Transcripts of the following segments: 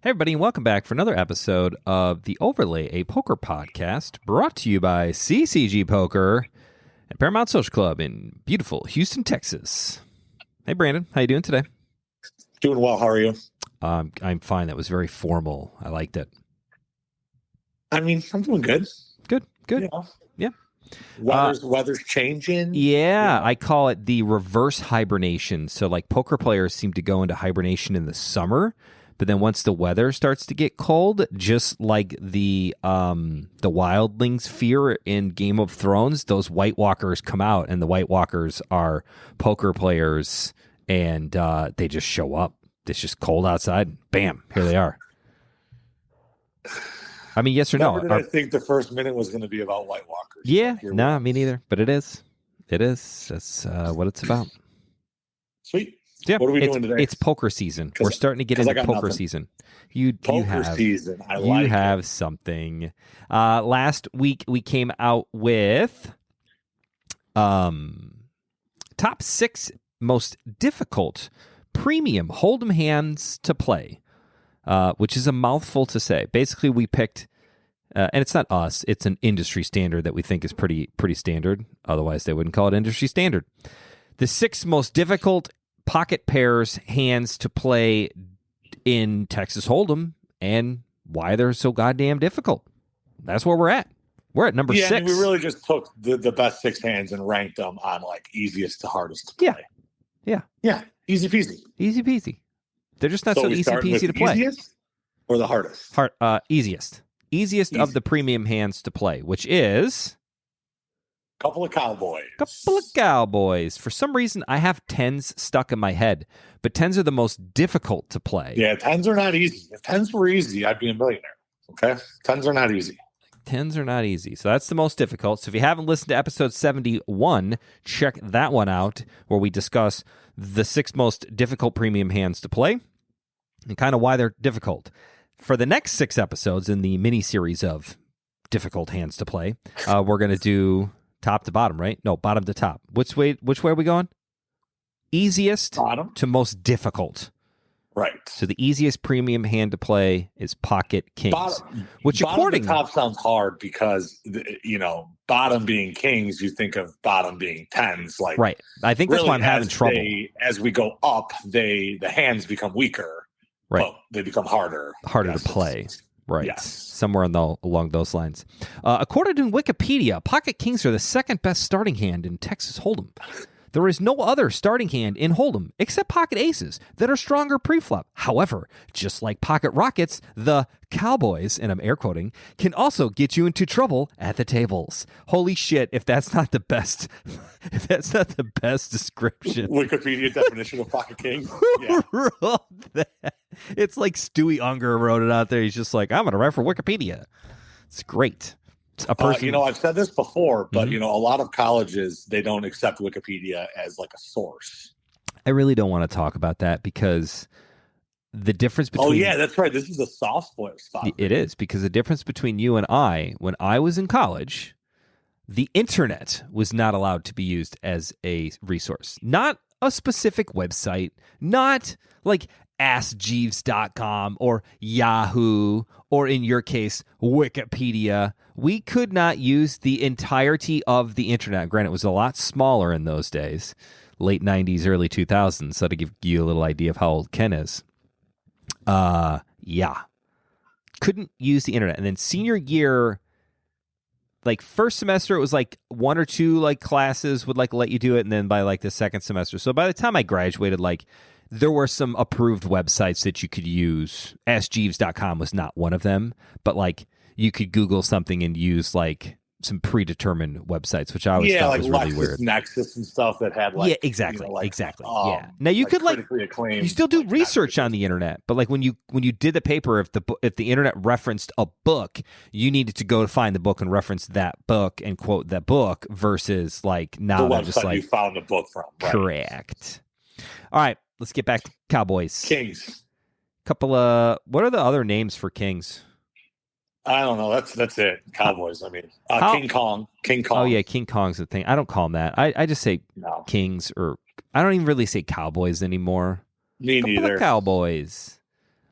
Hey, everybody, and welcome back for another episode of The Overlay, a poker podcast brought to you by CCG Poker and Paramount Social Club in beautiful Houston, Texas. Hey, Brandon, how you doing today? Doing well. How are you? I'm fine. That was very formal. I liked it. I mean, I'm doing good. Good. Yeah. Yeah. Weather's changing. Yeah, I call it the reverse hibernation. So, like, poker players seem to go into hibernation in the summer, but then once the weather starts to get cold, just like the wildlings fear in Game of Thrones, those White Walkers come out, and the White Walkers are poker players, and they just show up. It's just cold outside. Bam, here they are. I mean, yes or no? Never did I think the first minute was going to be about White Walkers. Yeah, no, me neither. But it is. It is. That's what it's about. Sweet. Yeah, what are we doing today? It's poker season. We're starting to get into poker season. You have season. You have something. Last week we came out with top 6 most difficult premium hold'em hands to play, which is a mouthful to say. Basically, we picked, and it's not us; it's an industry standard that we think is pretty standard. Otherwise, they wouldn't call it industry standard. The 6 most difficult pocket pairs hands to play in Texas Hold'em and why they're so goddamn difficult. That's where we're at. We're at number 6. I mean, we really just took the best 6 hands and ranked them on like easiest to hardest to play. Yeah. Easy peasy. They're just not so easy peasy to play. Easiest or the hardest? Easiest of the premium hands to play, which is Couple of cowboys. For some reason, I have 10s stuck in my head, but 10s are the most difficult to play. Yeah, 10s are not easy. If 10s were easy, I'd be a millionaire. Okay? 10s are not easy. 10s are not easy. So that's the most difficult. So if you haven't listened to episode 71, check that one out, where we discuss the 6 most difficult premium hands to play and kind of why they're difficult. For the next 6 episodes in the mini-series of difficult hands to play, we're going to do top to bottom, right? No, bottom to top. Which way are we going? Easiest bottom to most difficult. Right. So the easiest premium hand to play is Pocket Kings. Bottom to top sounds hard because, bottom being kings, you think of bottom being 10s. Like, right. I think that's why I'm having trouble. As we go up, the hands become weaker. Right. But they become harder. Harder to play. Right. Yes. Somewhere along those lines. According to Wikipedia, Pocket Kings are the second best starting hand in Texas Hold'em. There is no other starting hand in Hold'em except Pocket Aces that are stronger preflop. However, just like Pocket Rockets, the Cowboys, and I'm air quoting, can also get you into trouble at the tables. Holy shit, if that's not the best description. Wikipedia definition of Pocket King. Who wrote that? It's like Stewie Unger wrote it out there. He's just like, I'm going to write for Wikipedia. It's great. A person, I've said this before, but a lot of colleges, they don't accept Wikipedia as like a source. I really don't want to talk about that because the difference between... Oh, yeah, that's right. This is a soft spot. It is, because the difference between you and I, when I was in college, the internet was not allowed to be used as a resource. Not a specific website, not like AskJeeves.com or Yahoo, or in your case, Wikipedia. We could not use the entirety of the internet. Granted, it was a lot smaller in those days, late 90s, early 2000s, so to give you a little idea of how old Ken is. Couldn't use the internet. And then senior year, like first semester, it was like 1 or 2 like classes would like let you do it, and then by like the second semester. So by the time I graduated, like there were some approved websites that you could use. AskJeeves.com was not one of them, but like you could Google something and use like some predetermined websites, which I always thought was really weird. Nexus and stuff that had like exactly. Now you could like you still do research on the internet, but like when you did the paper, if the internet referenced a book, you needed to go to find the book and reference that book and quote that book versus like now the they're just like you found the book from. Right? Correct. All right, let's get back to Cowboys. Kings. What are the other names for Kings? I don't know. That's it. Cowboys. I mean, King Kong. Oh yeah, King Kong's the thing. I don't call them that. I just say Kings, or I don't even really say Cowboys anymore. Me neither. Cowboys.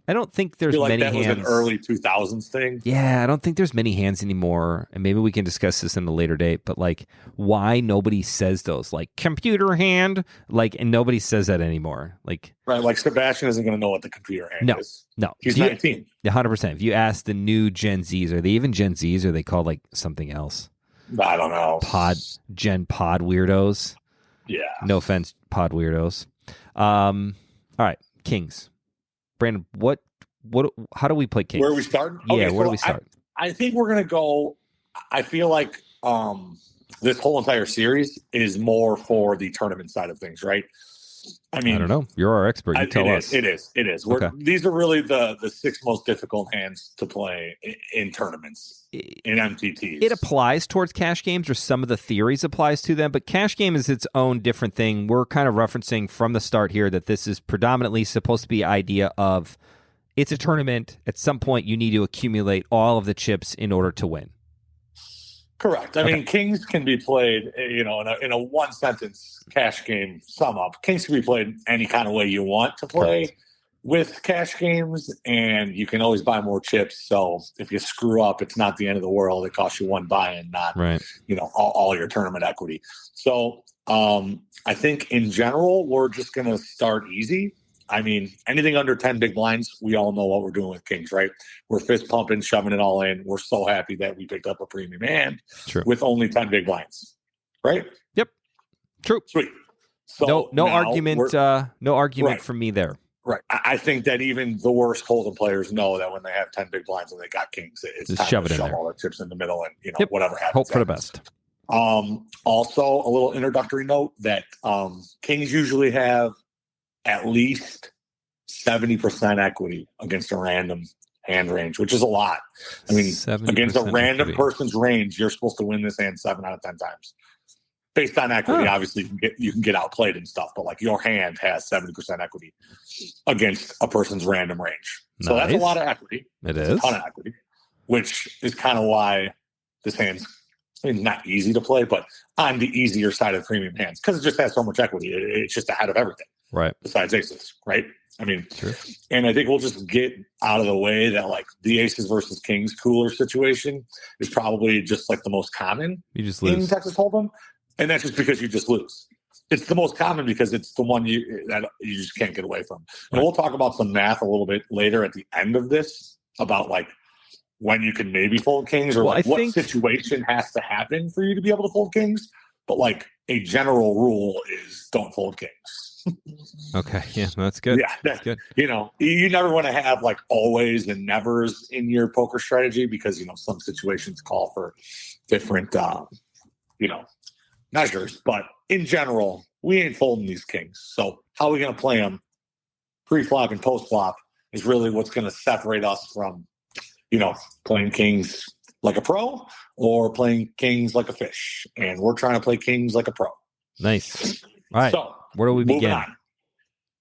I don't think there's feel like many that hands. Was an early 2000s thing. Yeah, I don't think there's many hands anymore. And maybe we can discuss this in a later date. But like, why nobody says those? Like computer hand, like, and nobody says that anymore. Like, right, like Sebastian isn't going to know what the computer hand is. No, he's 19. 100%. If you ask the new Gen Zs, are they even Gen Zs? Or are they called like something else? I don't know. Gen Pod weirdos. Yeah. No offense, Pod weirdos. All right, Kings. Brandon, how do we play Kings? Where are we starting? Yeah, okay, where do we start? I think we're going to go. I feel like this whole entire series is more for the tournament side of things, right? I mean, I don't know. You're our expert. You tell us. It is. Okay. These are really the 6 most difficult hands to play in tournaments, in MTTs. It applies towards cash games, or some of the theories applies to them, but cash game is its own different thing. We're kind of referencing from the start here that this is predominantly supposed to be idea of it's a tournament. At some point, you need to accumulate all of the chips in order to win. Correct. I mean, Kings can be played, in a one-sentence cash game sum up. Kings can be played any kind of way you want to play. Correct. With cash games, and you can always buy more chips. So if you screw up, it's not the end of the world. It costs you one buy-in, not all your tournament equity. So I think in general, we're just going to start easy. I mean, anything under 10 big blinds, we all know what we're doing with Kings, right? We're fist pumping, shoving it all in. We're so happy that we picked up a premium hand with only 10 big blinds, right? Yep. True. Sweet. So no argument. No argument from me there. Right. I think that even the worst holdem players know that when they have 10 big blinds and they got Kings, it's just time to shove all the chips in the middle and, whatever happens. Hope for the best. Also, a little introductory note that Kings usually have at least 70% equity against a random hand range, which is a lot. I mean, against a random person's range, you're supposed to win this hand 7 out of 10 times. Based on equity, obviously, you can get outplayed and stuff, but like your hand has 70% equity against a person's random range. So that's a lot of equity. It is a ton of equity, which is kind of why this hand's not easy to play, but on the easier side of premium hands because it just has so much equity. It's just ahead of everything. Right. Besides aces, right? I mean, and I think we'll just get out of the way that like the aces versus kings cooler situation is probably just like the most common in Texas Hold'em. And that's just because you just lose. It's the most common because it's the one that you just can't get away from. And we'll talk about some math a little bit later at the end of this about like when you can maybe fold kings or what situation has to happen for you to be able to fold kings. But like a general rule is don't fold kings. Okay. Yeah, that's good. Yeah. That's good. You never want to have like always and nevers in your poker strategy because, some situations call for different, measures. But in general, we ain't folding these kings. So how are we going to play them pre-flop and post-flop is really what's going to separate us from, playing kings like a pro or playing kings like a fish. And we're trying to play kings like a pro. Nice. All right. So where do we begin?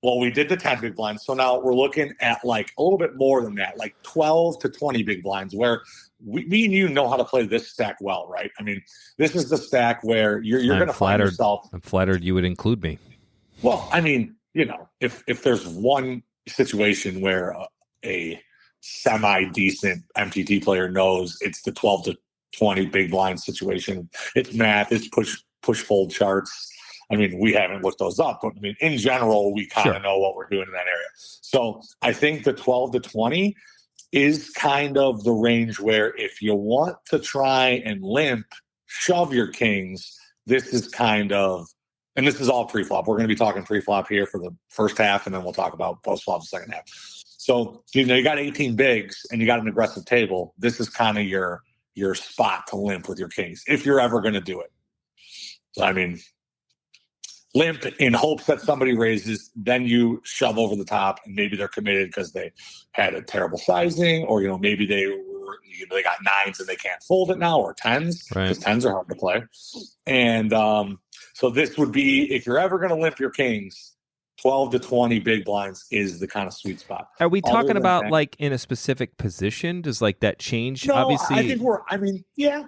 Well, we did the 10 big blinds. So now we're looking at like a little bit more than that, like 12 to 20 big blinds where me and you know how to play this stack well, right? I mean, this is the stack where you're going to find yourself. I'm flattered you would include me. Well, I mean, if there's one situation where a semi-decent MTT player knows it's the 12 to 20 big blind situation, it's math, it's push fold charts. I mean, we haven't looked those up, but I mean, in general, we kind of know what we're doing in that area. So I think the 12 to 20 is kind of the range where if you want to try and shove your kings, this is kind of, and this is all pre-flop. We're going to be talking pre-flop here for the first half, and then we'll talk about post-flop the second half. So, you got 18 bigs and you got an aggressive table. This is kind of your spot to limp with your kings if you're ever going to do it. So, I mean, limp in hopes that somebody raises, then you shove over the top, and maybe they're committed because they had a terrible sizing, or maybe they got nines and they can't fold it now, or tens because tens are hard to play. And so this would be, if you're ever going to limp your kings, 12 to 20 big blinds is the kind of sweet spot. Are we talking about that, like in a specific position? Does like that change? No, obviously, I think yeah.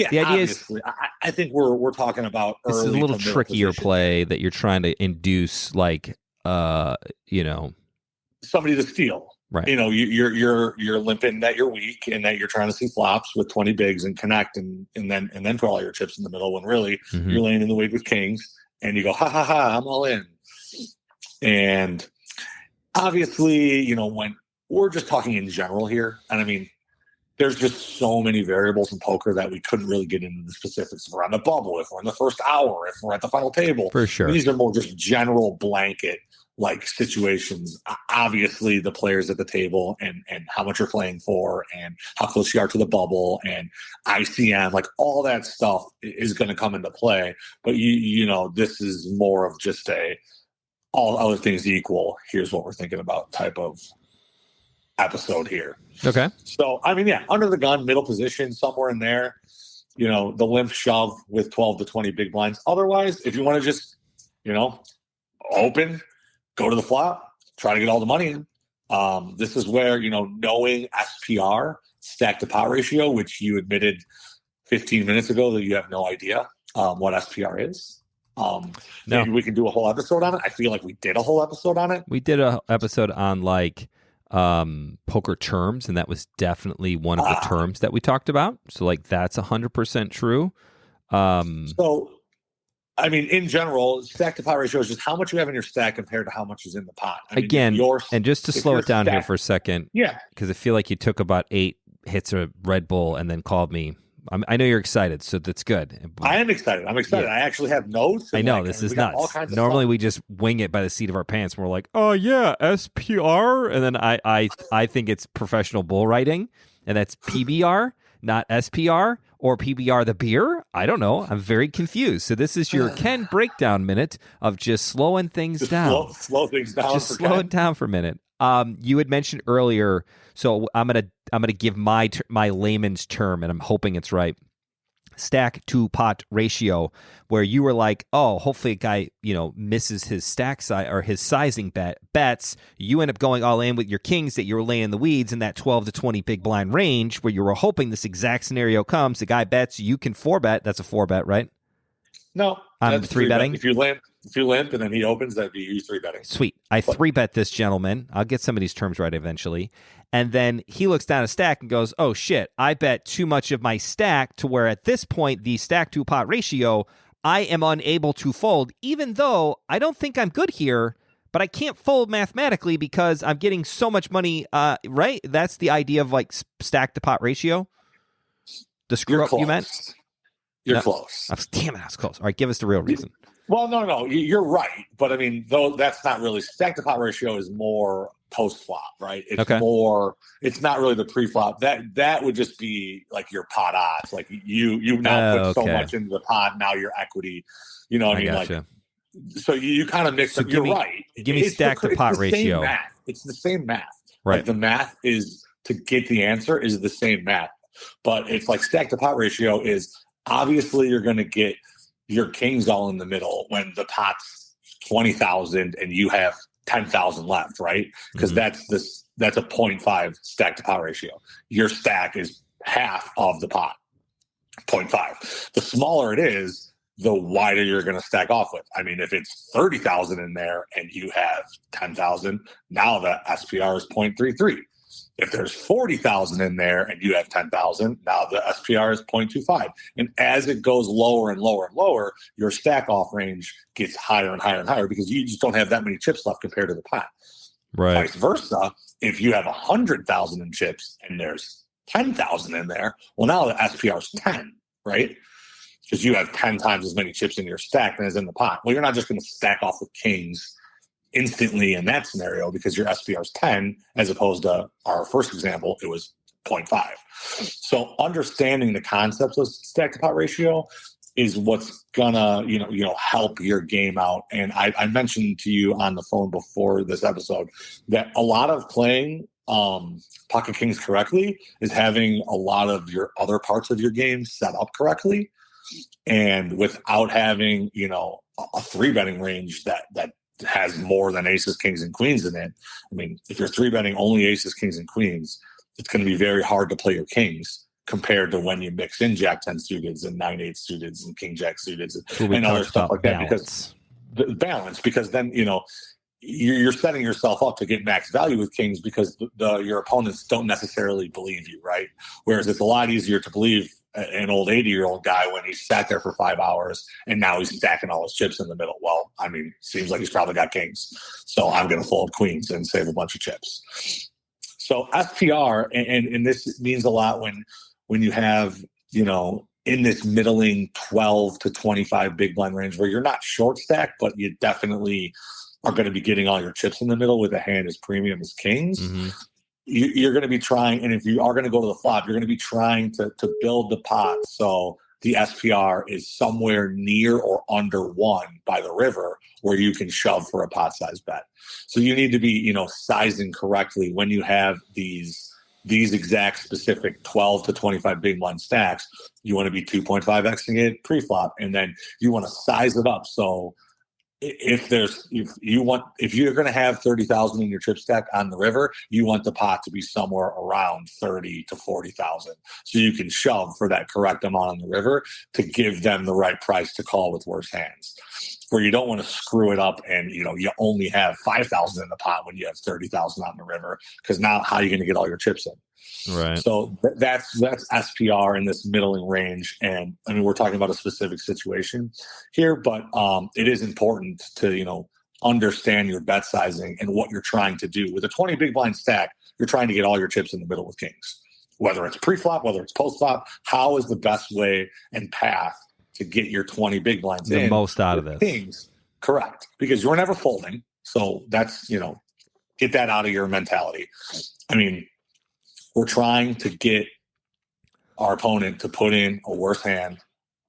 The idea is, I think we're talking about this is a little trickier play that you're trying to induce, like, somebody to steal. Right. You're limping that you're weak and that you're trying to see flops with 20 bigs and connect and then put all your chips in the middle when really you're laying in the wig with kings and you go, ha ha ha, I'm all in. And obviously, when we're just talking in general here, and I mean, there's just so many variables in poker that we couldn't really get into the specifics. If we're on the bubble, if we're in the first hour, if we're at the final table. For sure. These are more just general blanket like situations. Obviously, the players at the table and how much you're playing for and how close you are to the bubble and ICM, like all that stuff is going to come into play. But this is more of just all other things equal, here's what we're thinking about type of episode here. Okay. So, I mean, yeah, under the gun, middle position, somewhere in there, the limp shove with 12 to 20 big blinds. Otherwise, if you want to just, open, go to the flop, try to get all the money in. This is where, knowing SPR, stack to pot ratio, which you admitted 15 minutes ago that you have no idea what SPR is. Maybe we can do a whole episode on it. I feel like we did a whole episode on it. We did a episode on poker terms, and that was definitely one of the terms that we talked about. So that's 100% true. So, I mean, in general, stack to pot ratio is just how much you have in your stack compared to how much is in the pot. Again, and just to slow it down here for a second, because I feel like you took about 8 hits of Red Bull and then called me. I know you're excited, so that's good. I am excited. I'm excited. Yeah. I actually have notes. I know, this is nuts. Normally we just wing it by the seat of our pants. And we're like, oh, yeah, SPR. And then I think it's professional bull writing, and that's PBR, not SPR, or PBR the beer. I don't know. I'm very confused. So this is your Ken breakdown minute of just slowing things down. Slow things down. Just slow it down for a minute. You had mentioned earlier, so I'm gonna give my layman's term, and I'm hoping it's right. Stack to pot ratio, where you were like, oh, hopefully a guy misses his stack size or his sizing bets. You end up going all in with your kings that you were laying in the weeds in that 12 to 20 big blind range, where you were hoping this exact scenario comes. The guy bets, you can 4-bet. That's a 4-bet, right? No, I'm 3-betting. If you limp and then he opens, that'd be you 3-betting. Sweet. I 3-bet this gentleman. I'll get some of these terms right eventually. And then he looks down a stack and goes, oh shit, I bet too much of my stack to where at this point, the stack to pot ratio, I am unable to fold, even though I don't think I'm good here, but I can't fold mathematically because I'm getting so much money, right? That's the idea of stack to pot ratio. The screw up you meant? You're close. Damn it, I was close. All right, give us the real reason. Well, no, you're right. But I mean, though, that's not really stack to pot ratio is more post flop, right? It's more. It's not really the pre flop. That would just be like your pot odds. Like you now put so much into the pot. Now your equity. You know what I mean? Gotcha. So you kind of mix. So you're right. Give me stack to pot ratio. It's the same math. Right. Like the math is to get the answer is the same math, but it's like stack to pot ratio is obviously you're going to get your kings all in the middle when the pot's 20,000 and you have 10,000 left, right? Because that's a 0.5 stack to pot ratio. Your stack is half of the pot, 0.5. The smaller it is, the wider you're going to stack off with. I mean, if it's 30,000 in there and you have 10,000, now the SPR is 0.33. If there's 40,000 in there and you have 10,000, now the SPR is 0.25. And as it goes lower and lower and lower, your stack off range gets higher and higher and higher because you just don't have that many chips left compared to the pot. Right. Vice versa, if you have 100,000 in chips and there's 10,000 in there, well, now the SPR is 10, right? Because you have 10 times as many chips in your stack than is in the pot. Well, you're not just going to stack off with kings instantly in that scenario because your SPR is 10 as opposed to our first example, it was 0.5. So understanding the concepts of stack to pot ratio is what's gonna help your game out. And I mentioned to you on the phone before this episode that a lot of playing pocket kings correctly is having a lot of your other parts of your game set up correctly, and without having a 3-betting range that has more than aces, kings, and queens in it. I mean, if you're 3-betting only aces, kings, and queens, it's going to be very hard to play your kings compared to when you mix in Jack 10 suiteds and 9-8 suiteds and King Jack suiteds and other stuff like that. Because the balance, because then you're setting yourself up to get max value with kings because your opponents don't necessarily believe you, right? Whereas it's a lot easier to believe an old 80-year-old guy when he sat there for 5 hours and now he's stacking all his chips in the middle. Well, I mean, seems like he's probably got kings, so I'm going to fold queens and save a bunch of chips. So SPR, and this means a lot when you have, in this middling 12 to 25 big blind range where you're not short stack, but you definitely are going to be getting all your chips in the middle with a hand as premium as kings. Mm-hmm. You're going to be trying, and if you are going to go to the flop, you're going to be trying to build the pot so the SPR is somewhere near or under 1 by the river where you can shove for a pot size bet. So you need to be, sizing correctly when you have these exact specific 12 to 25 big blind stacks. You want to be 2.5xing it pre-flop, and then you want to size it up. So if you're going to have 30,000 in your chip stack on the river, you want the pot to be somewhere around 30 to 40,000, so you can shove for that correct amount on the river to give them the right price to call with worse hands. Where you don't want to screw it up and you only have 5,000 in the pot when you have 30,000 on the river, because now how are you going to get all your chips in? Right. So that's SPR in this middling range. And I mean, we're talking about a specific situation here, but it is important to, understand your bet sizing and what you're trying to do. With a 20 big blind stack, you're trying to get all your chips in the middle with kings. Whether it's pre-flop, whether it's post-flop, how is the best way and path to get your 20 big blinds the most out of this? Kings, correct. Because you're never folding. So that's, get that out of your mentality. I mean, we're trying to get our opponent to put in a worse hand,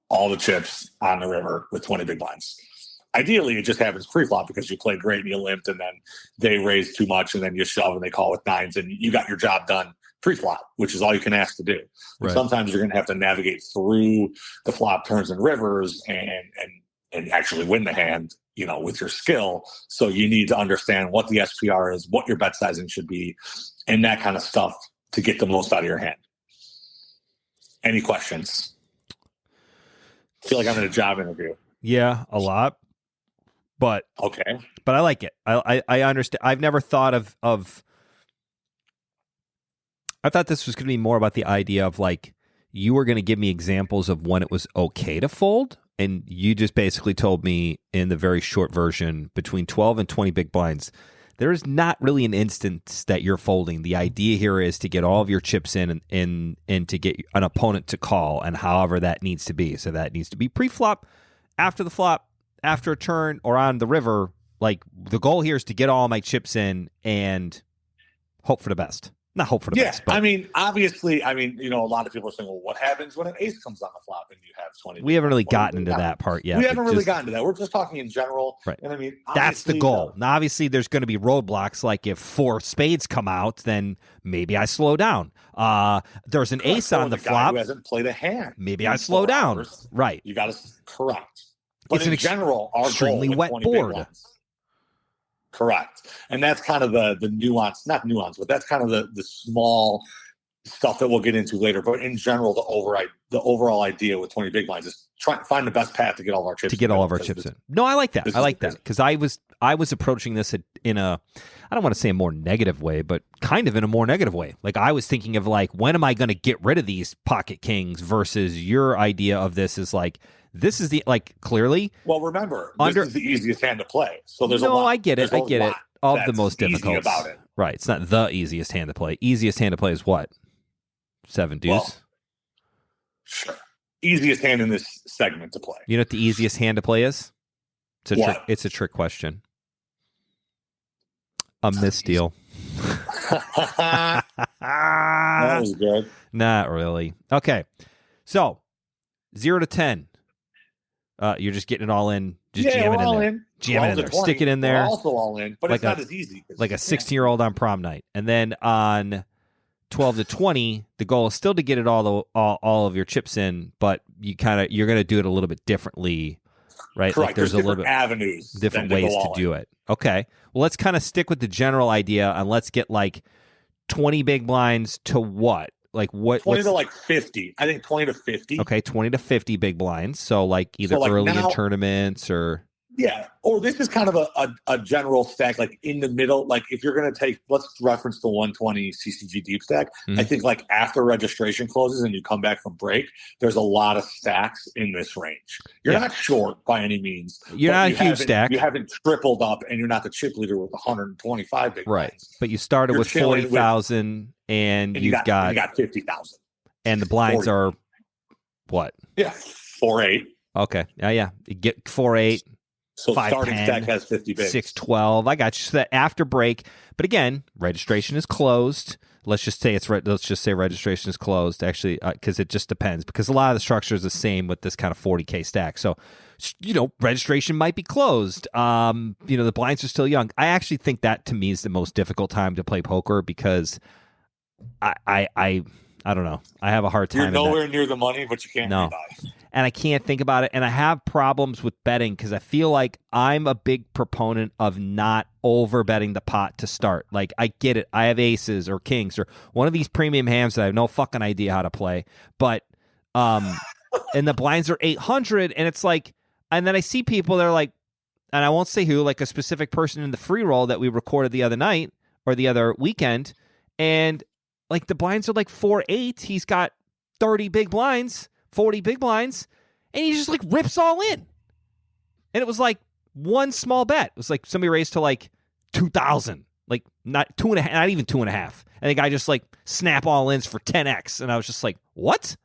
all the chips on the river with 20 big blinds. Ideally, it just happens pre-flop because you played great and you limped, and then they raise too much, and then you shove and they call with 9s, and you got your job done pre-flop, which is all you can ask to do. Right. Sometimes you're going to have to navigate through the flop turns and rivers and actually win the hand, with your skill. So you need to understand what the SPR is, what your bet sizing should be, and that kind of stuff to get the most out of your hand. Any questions? I feel like I'm in a job interview. Yeah, a lot. But okay. But I like it. I understand. I've never thought of I thought this was going to be more about the idea of like you were going to give me examples of when it was okay to fold, and you just basically told me in the very short version between 12 and 20 big blinds, there is not really an instance that you're folding. The idea here is to get all of your chips in and to get an opponent to call, and however that needs to be. So that needs to be pre-flop, after the flop, after a turn, or on the river. Like the goal here is to get all my chips in and hope for the best. Not hope for the best. But I mean, obviously, a lot of people are saying, well, what happens when an ace comes on the flop and you have 20? We haven't really gotten into that part yet. We haven't really gotten to that. We're just talking in general. Right. And I mean, that's the goal. Now, obviously, there's going to be roadblocks. Like if 4 spades come out, then maybe I slow down. There's an ace on the flop. Who hasn't played a hand. Maybe I slow down. Hours. Right. You got to correct. But it's in general, our extremely goal wet board. Correct. And that's kind of the nuance, not nuance, but that's kind of the small stuff that we'll get into later. But in general, the overall idea with 20 big blinds is trying to find the best path to get all of our chips in. No, I like that. I like that because I was approaching this in a, I don't want to say a more negative way, but kind of in a more negative way. Like I was thinking of like, when am I going to get rid of these pocket kings versus your idea of this is like, this is the, like, clearly. Well, remember, this is the easiest hand to play. So there's a lot. No, I get it. Of the most difficult. About it. Right. It's not the easiest hand to play. Easiest hand to play is what? 7 deuce? Well, sure. Easiest hand in this segment to play. You know what the easiest hand to play is? It's a trick question. A misdeal. That was good. Not really. Okay. So, 0 to 10. You're just getting it all in, jamming in there. Jam it in there. Stick it in there. We're also all in, but it's not as easy. Like a 16-year-old on prom night. And then on 12 to 20, the goal is still to get it all of your chips in, but you're going to do it a little bit differently, right? Correct. Like there's a little bit avenues, different ways to do it. Okay. Well, let's kind of stick with the general idea, and let's get like 20 big blinds to what? Like what? 20 to like 50. I think 20 to 50. Okay, 20 to 50 big blinds. So like either early in tournaments or. Yeah, or this is kind of a general stack, like in the middle. Like if you're going to take, let's reference the 120 CCG deep stack. Mm-hmm. I think like after registration closes and you come back from break, there's a lot of stacks in this range. You're not short by any means. You're not a huge stack. You haven't tripled up, and you're not the chip leader with 125 big right. blinds. But you started with 40,000, and you got 50,000, and the blinds 40. Are what? Yeah, 4-8. Okay, yeah. You get 4-8. So starting stack has 50 bigs. 612. I got you. So that after break, but again, registration is closed. Let's just say registration is closed. Actually, because it just depends. Because a lot of the structure is the same with this kind of 40K stack. So, registration might be closed. The blinds are still young. I actually think that to me is the most difficult time to play poker because I don't know. I have a hard time. You're nowhere near the money, but you can't rebuy. And I can't think about it. And I have problems with betting because I feel like I'm a big proponent of not over betting the pot to start. Like, I get it. I have aces or kings or one of these premium hands that I have no fucking idea how to play. But, and the blinds are 800. And it's like, and then I see people that are like, and I won't say who, like a specific person in the free roll that we recorded the other night or the other weekend. And like the blinds are like 4-8. He's got 30 big blinds. 40 big blinds, and he just like rips all in. And it was like one small bet. It was like somebody raised to like 2,000, like not 2.5, not even 2.5. And the guy just like snap all ins for 10x. And I was just like, what?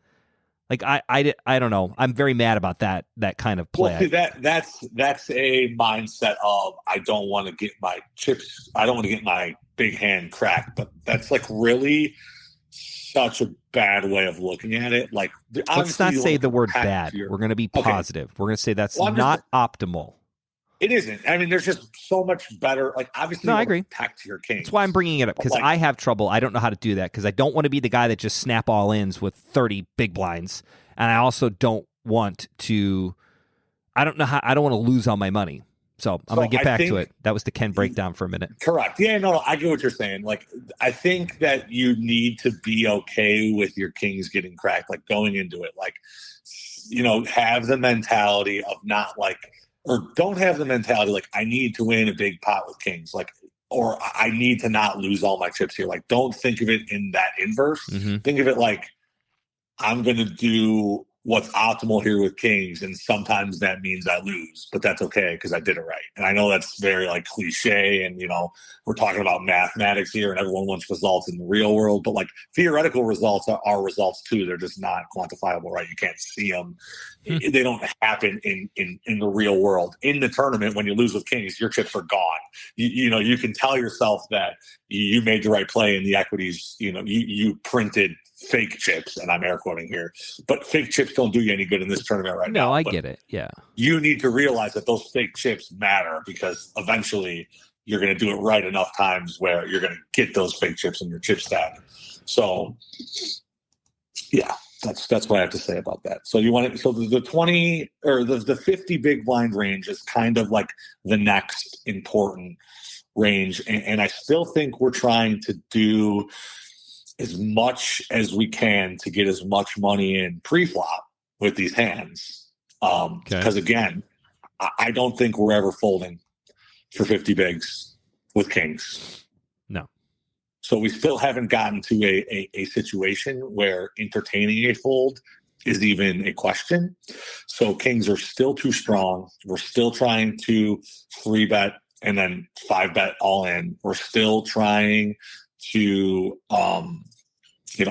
Like I don't know. I'm very mad about that kind of play. Well, see, that's a mindset of I don't want to get my chips. I don't want to get my big hand cracked. But that's like really such a bad way of looking at it. Like, let's not say the word bad. We're going to be positive. We're going to say that's not optimal. It isn't. I mean, there's just so much better. Like, obviously, no, I agree. Pack to your king. That's why I'm bringing it up because I have trouble. I don't know how to do that because I don't want to be the guy that just snap all ins with 30 big blinds, and I also don't want to. I don't want to lose all my money. So I'm going to get back to it. That was the Ken breakdown for a minute. Correct. Yeah, no, I get what you're saying. Like, I think that you need to be okay with your kings getting cracked, like going into it. Like, have the mentality of not like, or don't have the mentality like, I need to win a big pot with kings. Like, or I need to not lose all my chips here. Like, don't think of it in that inverse. Mm-hmm. Think of it like, I'm going to do what's optimal here with kings, and sometimes that means I lose, but that's okay because I did it right. And I know that's very like cliche, and we're talking about mathematics here, and everyone wants results in the real world, but like theoretical results are results too. They're just not quantifiable, right? You can't see them. They don't happen in the real world. In the tournament, when you lose with kings, your chips are gone. You can tell yourself that you made the right play in the equities. You printed fake chips, and I'm air quoting here, but fake chips don't do you any good in this tournament right now. No, I get it. Yeah. You need to realize that those fake chips matter because eventually you're going to do it right enough times where you're going to get those fake chips in your chip stack. So yeah, that's what I have to say about that. So the 20 or the 50 big blind range is kind of like the next important range. And I still think we're trying to do as much as we can to get as much money in pre-flop with these hands. Because again, I don't think we're ever folding for 50 bigs with kings. No. So we still haven't gotten to a situation where entertaining a fold is even a question. So kings are still too strong. We're still trying to 3-bet and then 5-bet all in. We're still trying to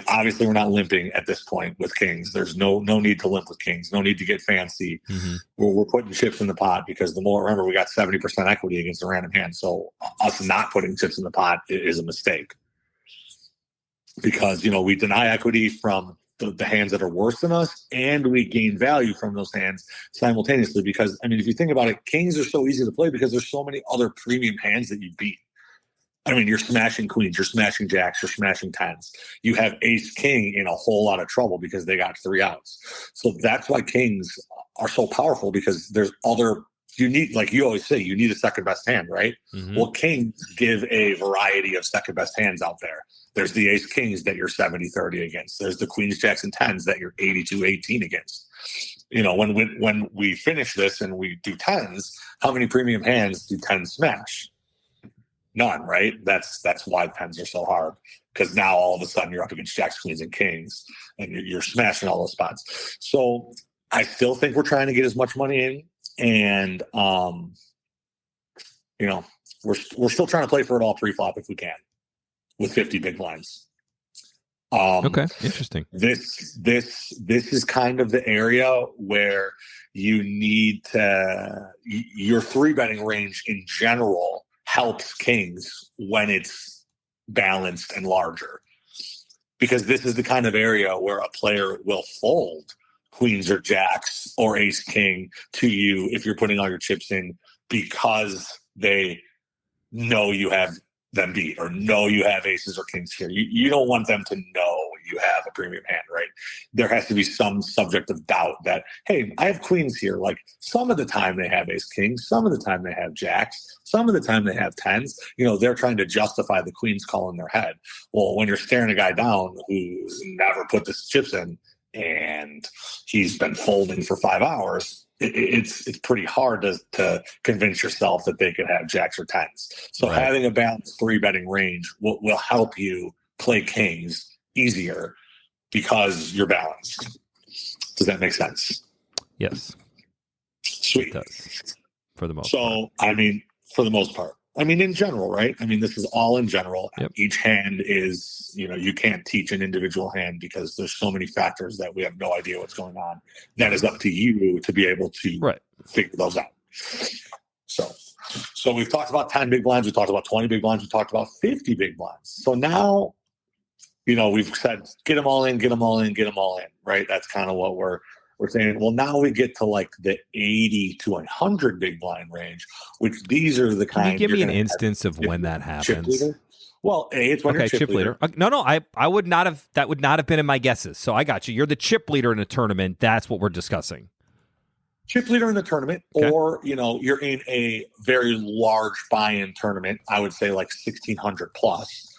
obviously we're not limping at this point with kings. There's no need to limp with kings. No need to get fancy. Mm-hmm. We're putting chips in the pot because remember we got 70% equity against a random hand. So us not putting chips in the pot is a mistake because we deny equity from the hands that are worse than us, and we gain value from those hands simultaneously. Because if you think about it, kings are so easy to play because there's so many other premium hands that you beat. You're smashing queens, you're smashing jacks, you're smashing tens. You have ace king in a whole lot of trouble because they got 3 outs. So that's why kings are so powerful, because there's other you need, like you always say, you need a second best hand, right? Mm-hmm. Well, kings give a variety of second best hands out there. There's the ace kings that you're 70-30 against. There's the queens, jacks, and tens that you're 82-18 against. You know, when we finish this and we do tens, how many premium hands do tens smash? None, right? That's why tens are so hard, because now all of a sudden you're up against jacks, queens, and kings, and you're smashing all those spots. So I still think we're trying to get as much money in, and you know, we're still trying to play for it all pre-flop if we can, with 50 big blinds. Okay, interesting. This is kind of the area where you need to, your 3-betting range in general helps kings when it's balanced and larger, because this is the kind of area where a player will fold queens or jacks or ace king to you if you're putting all your chips in, because they know you have them beat, or know you have aces or kings here. You don't want them to know you have a premium hand, right? There has to be some subject of doubt that, hey, I have queens here. Like, some of the time they have ace kings, some of the time they have jacks, some of the time they have tens. You know, they're trying to justify the queens call in their head. Well, when you're staring a guy down who's never put the chips in and he's been folding for 5 hours, it's pretty hard to convince yourself that they could have jacks or tens. So right. Having a balanced 3-betting range will help you play kings easier because you're balanced. Does that make sense? Yes. Sweet. It does, for the most part. So, I mean, for the most part. I mean, in general, right? I mean, this is all in general. Yep. Each hand is, you know, you can't teach an individual hand because there's so many factors that we have no idea what's going on. That is up to you to be able to figure those out. So we've talked about 10 big blinds. We talked about 20 big blinds. We talked about 50 big blinds. So now, you know, we've said, get them all in, get them all in, get them all in, right? That's kind of what we're saying. Well, now we get to like the 80 to 100 big blind range, which these are the kind. Can you give me an instance of when that happens? Well, it's when you're chip leader. No, I would not have. That would not have been in my guesses. So I got you. You're the chip leader in a tournament. That's what we're discussing. Chip leader in the tournament, okay. Or, you know, you're in a very large buy-in tournament. I would say like 1,600 plus,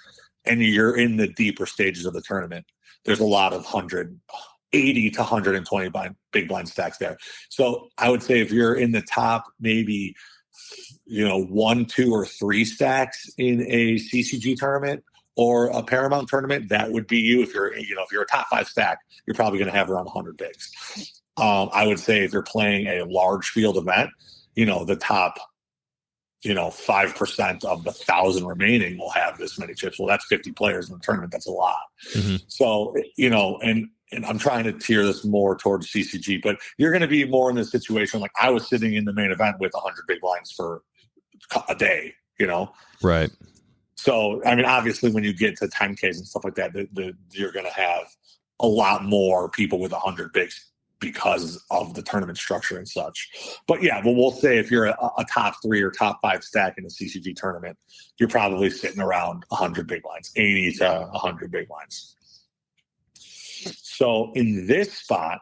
and you're in the deeper stages of the tournament. There's a lot of 180 to 120 big blind stacks there. So I would say if you're in the top, maybe, you know, 1, 2, or 3 stacks in a CCG tournament or a Paramount tournament, that would be you. If you're a top 5 stack, you're probably going to have around 100 bigs. I would say if you're playing a large field event, you know, the top, you know, 5% of the 1,000 remaining will have this many chips. Well, that's 50 players in the tournament. That's a lot. Mm-hmm. So, you know, and I'm trying to tier this more towards CCG, but you're going to be more in this situation. Like, I was sitting in the main event with 100 big blinds for a day, you know? Right. So, I mean, obviously when you get to 10Ks and stuff like that, you're going to have a lot more people with 100 bigs because of the tournament structure and such. But yeah, well, we'll say if you're a top 3 or top 5 stack in a CCG tournament, you're probably sitting around 100 big blinds, 80 to 100 big blinds. So in this spot,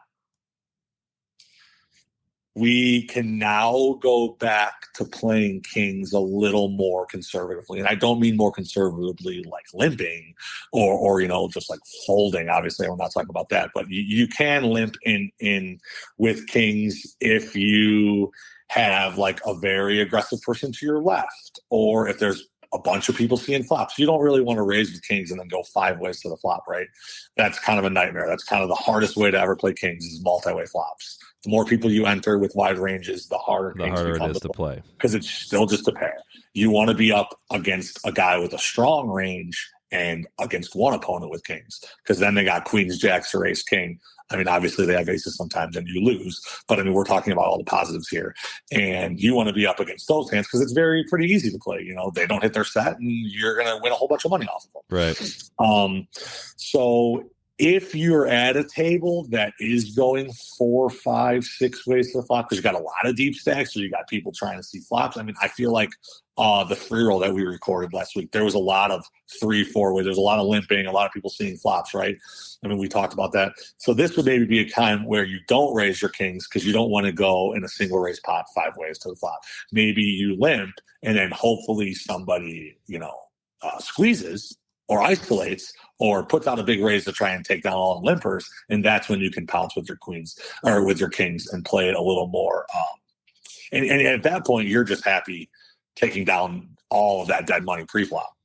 we can now go back to playing kings a little more conservatively. And I don't mean more conservatively like limping or you know, just like folding. Obviously, I'm not talking about that. But you can limp in with kings if you have like a very aggressive person to your left, or if there's a bunch of people seeing flops. You don't really want to raise with kings and then go 5 ways to the flop, right? That's kind of a nightmare. That's kind of the hardest way to ever play kings is multi-way flops. The more people you enter with wide ranges, the harder it is to play. Because it's still just a pair. You want to be up against a guy with a strong range and against one opponent with kings, because then they got queens, jacks, or ace king. I mean, obviously they have aces sometimes and you lose, but I mean, we're talking about all the positives here. And you want to be up against those hands because it's pretty easy to play. You know, they don't hit their set and you're going to win a whole bunch of money off of them. Right. So if you're at a table that is going 4, 5, 6 ways to the flop, because you got a lot of deep stacks, so you got people trying to see flops. I mean, I feel like the 3-roll that we recorded last week. There was a lot of 3-4 way. There's a lot of limping, a lot of people seeing flops, right? I mean, we talked about that. So this would maybe be a time where you don't raise your kings because you don't want to go in a single raise pot 5 ways to the flop. Maybe you limp and then hopefully somebody, squeezes or isolates or puts out a big raise to try and take down all the limpers. And that's when you can pounce with your queens or with your kings and play it a little more. And at that point, you're just happy taking down all of that dead money pre-flop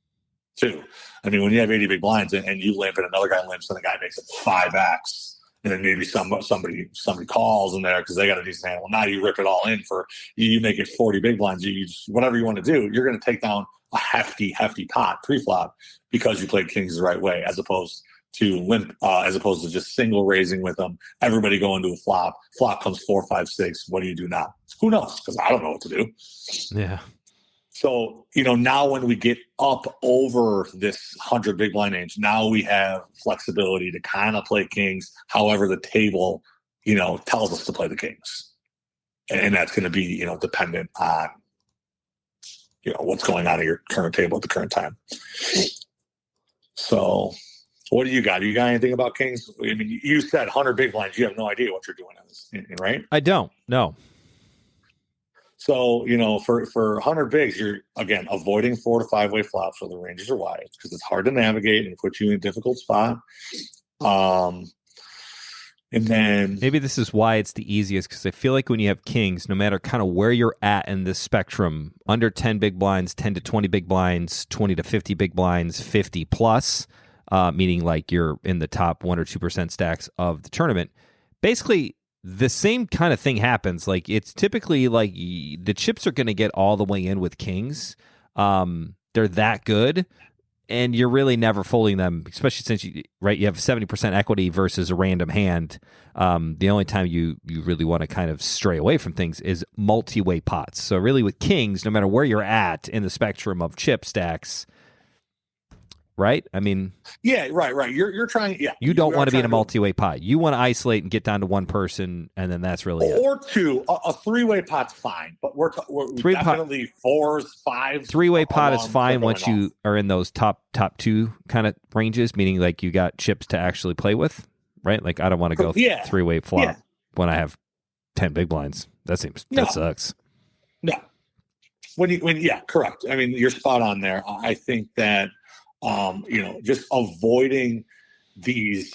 too. I mean, when you have 80 big blinds and you limp and another guy limps and the guy makes it 5x, and then maybe somebody calls in there because they got a decent hand. Well, now you rip it all in for you make it 40 big blinds. You just, whatever you want to do, you're going to take down a hefty pot pre-flop because you played kings the right way, as opposed to limp, as opposed to just single raising with them. Everybody going to a flop. Flop comes 4, 5, 6. What do you do now? Who knows? Because I don't know what to do. Yeah. So, now when we get up over this 100 big blind range, now we have flexibility to kind of play kings however the table, tells us to play the kings. And that's going to be, dependent on, what's going on at your current table at the current time. So what do you got? You got anything about kings? I mean, you said 100 big blinds. You have no idea what you're doing in this, right? I don't. No. So, for 100 bigs, you're, again, avoiding 4 to 5 way flops where the ranges are wide because it's hard to navigate and put you in a difficult spot. And then maybe this is why it's the easiest, because I feel like when you have kings, no matter kind of where you're at in this spectrum, under 10 big blinds, 10 to 20 big blinds, 20 to 50 big blinds, 50 plus, meaning like you're in the top 1 or 2% stacks of the tournament, basically the same kind of thing happens. Like, it's typically like the chips are going to get all the way in with kings. They're that good. And you're really never folding them, especially since you have 70% equity versus a random hand. The only time you really want to kind of stray away from things is multi-way pots. So really with kings, no matter where you're at in the spectrum of chip stacks, right? I mean, yeah, right. You're trying. Yeah, you don't want to be in a multi-way pot. You want to isolate and get down to one person, and then that's really or it. Two. A 3-way pot's fine, but we're definitely 4s, 5s. 3-way pot is fine once you are in those top 2 kind of ranges, meaning like you got chips to actually play with, right? Like, I don't want to go 3-way flop when I have 10 big blinds. That sucks. No. Correct. I mean, you're spot on there. I think that. Just avoiding the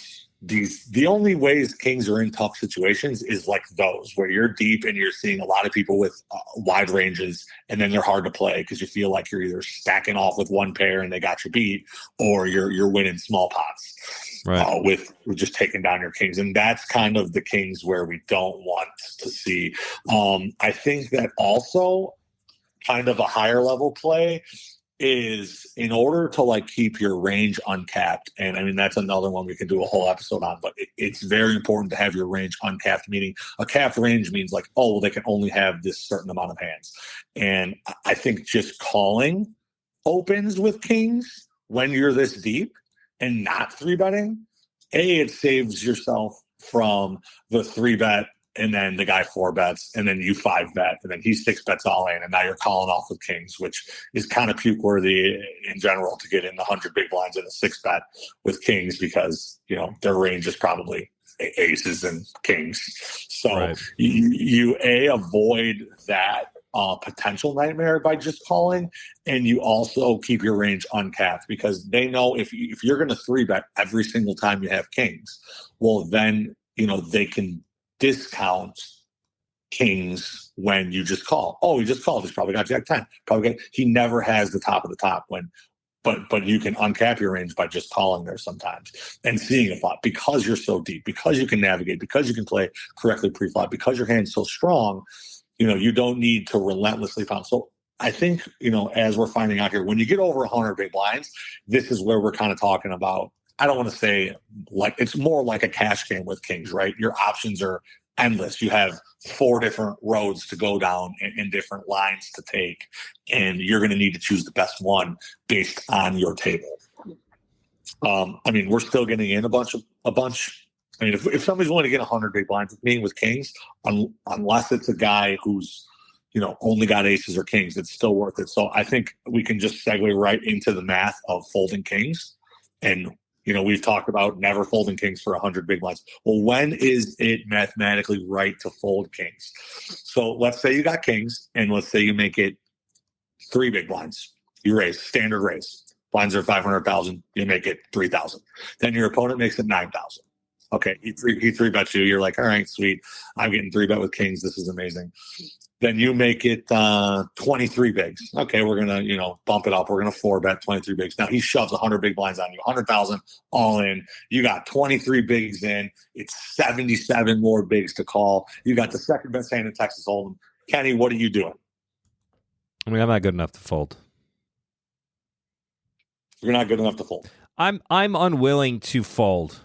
only ways kings are in tough situations is like those where you're deep and you're seeing a lot of people with wide ranges, and then they're hard to play because you feel like you're either stacking off with one pair and they got you beat, or you're winning small pots, right? With just taking down your kings. And that's kind of the kings where we don't want to see. I think that also kind of a higher level play is, in order to like keep your range uncapped, and I mean that's another one we can do a whole episode on, but it's very important to have your range uncapped, meaning a capped range means like, oh, well, they can only have this certain amount of hands. And I think just calling opens with kings when you're this deep and not 3-betting, it saves yourself from the 3-bet and then the guy 4-bets, and then you 5-bet, and then he 6-bets all in, and now you're calling off with kings, which is kind of puke worthy in general to get in the 100 big blinds in a 6-bet with kings, because their range is probably aces and kings. So you avoid that potential nightmare by just calling, and you also keep your range uncapped, because they know if you're going to 3-bet every single time you have kings, well then they can discount kings when you just call. Oh, he just called. He's probably got Jack 10. He never has the top of the top but you can uncap your range by just calling there sometimes and seeing a flop, because you're so deep, because you can navigate, because you can play correctly pre-flop, because your hand's so strong. You don't need to relentlessly pound. So I think, as we're finding out here, when you get over 100 big blinds, this is where we're kind of talking about, I don't want to say like, it's more like a cash game with kings, right? Your options are endless. You have 4 different roads to go down and different lines to take, and you're going to need to choose the best one based on your table. I mean, we're still getting in a bunch. I mean, if somebody's willing to get 100 big blinds with me with kings, unless it's a guy who's, only got aces or kings, it's still worth it. So I think we can just segue right into the math of folding kings. And, we've talked about never folding kings for 100 big blinds. Well, when is it mathematically right to fold kings? So let's say you got kings, and let's say you make it 3 big blinds. You raise, standard raise. Blinds are 500,000. You make it 3,000. Then your opponent makes it 9,000. Okay, he three bets you. You're like, all right, sweet. I'm getting 3-bet with kings. This is amazing. Then you make it 23 bigs. Okay, we're gonna bump it up. We're gonna 4-bet 23 bigs. Now he shoves 100 big blinds on you, 100,000 all in. You got 23 bigs in. It's 77 more bigs to call. You got the second best hand in Texas Hold'em. Kenny, what are you doing? I mean, I'm not good enough to fold. You're not good enough to fold. I'm unwilling to fold.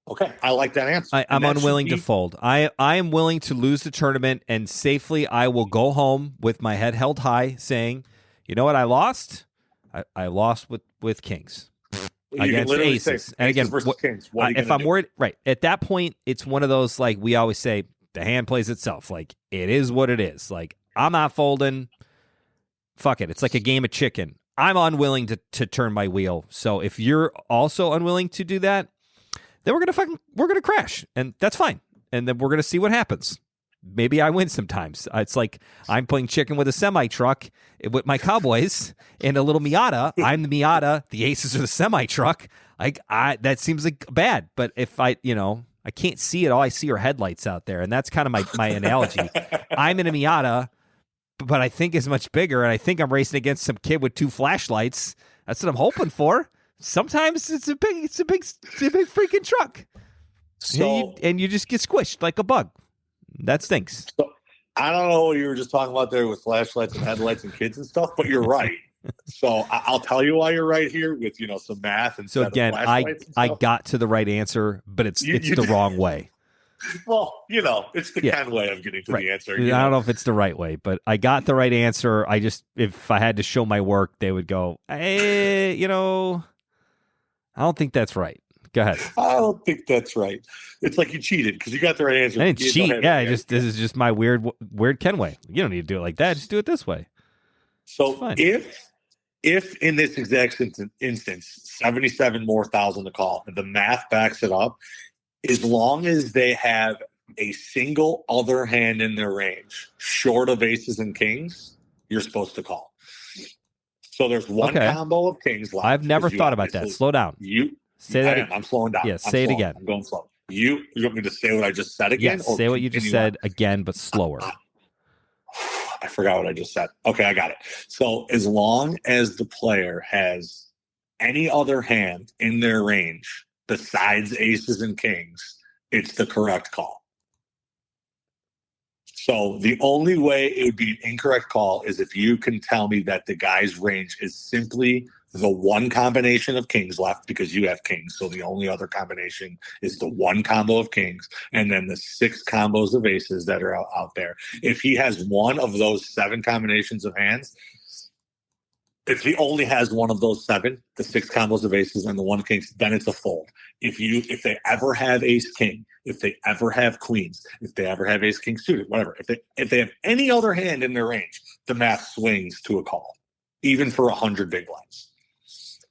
Okay, I like that answer. I'm unwilling to fold. I am willing to lose the tournament, and safely I will go home with my head held high saying, you know what, I lost? I lost with kings against aces. And again, kings. If I'm worried, right, at that point, it's one of those, like we always say, the hand plays itself. Like, it is what it is. Like, I'm not folding. Fuck it. It's like a game of chicken. I'm unwilling to turn my wheel. So if you're also unwilling to do that, then we're gonna crash, and that's fine. And then we're gonna see what happens. Maybe I win sometimes. It's like I'm playing chicken with a semi truck with my Cowboys and a little Miata. I'm the Miata. The aces are the semi truck. That seems like bad. But if I can't see it, all I see are headlights out there, and that's kind of my analogy. I'm in a Miata, but I think it's much bigger, and I think I'm racing against some kid with 2 flashlights. That's what I'm hoping for. Sometimes it's a big freaking truck. So, and you just get squished like a bug. That stinks. So, I don't know what you were just talking about there with flashlights and headlights and kids and stuff, but you're right. So I'll tell you why you're right here with some math and so again, I got to the right answer, but it's the wrong way. Well, it's the Ken way of getting to the answer. I don't know if it's the right way, but I got the right answer. If I had to show my work, they would go, hey, I don't think that's right. Go ahead. I don't think that's right. It's like you cheated because you got the right answer. I didn't cheat. Yeah, this is just my weird Ken way. You don't need to do it like that. Just do it this way. So if in this exact instance, 77 more thousand to call, and the math backs it up, as long as they have a single other hand in their range, short of aces and kings, you're supposed to call. So there's one combo of kings left. I've never thought about that. Slow down. Say that. I'm slowing down. Yeah, say it again. I'm going slow. You want me to say what I just said again? Yes, say what you just said again, but slower. I forgot what I just said. Okay, I got it. So as long as the player has any other hand in their range besides aces and kings, it's the correct call. So the only way it would be an incorrect call is if you can tell me that the guy's range is simply the one combination of kings left because you have kings. So the only other combination is the one combo of kings and then the 6 combos of aces that are out there. If he has one of those 7 combinations of hands, if he only has one of those 7, the 6 combos of aces and the 1 kings, then it's a fold. If they ever have ace king, if they ever have queens, if they ever have ace king suited, whatever, if they have any other hand in their range, the math swings to a call, even for 100 big blinds.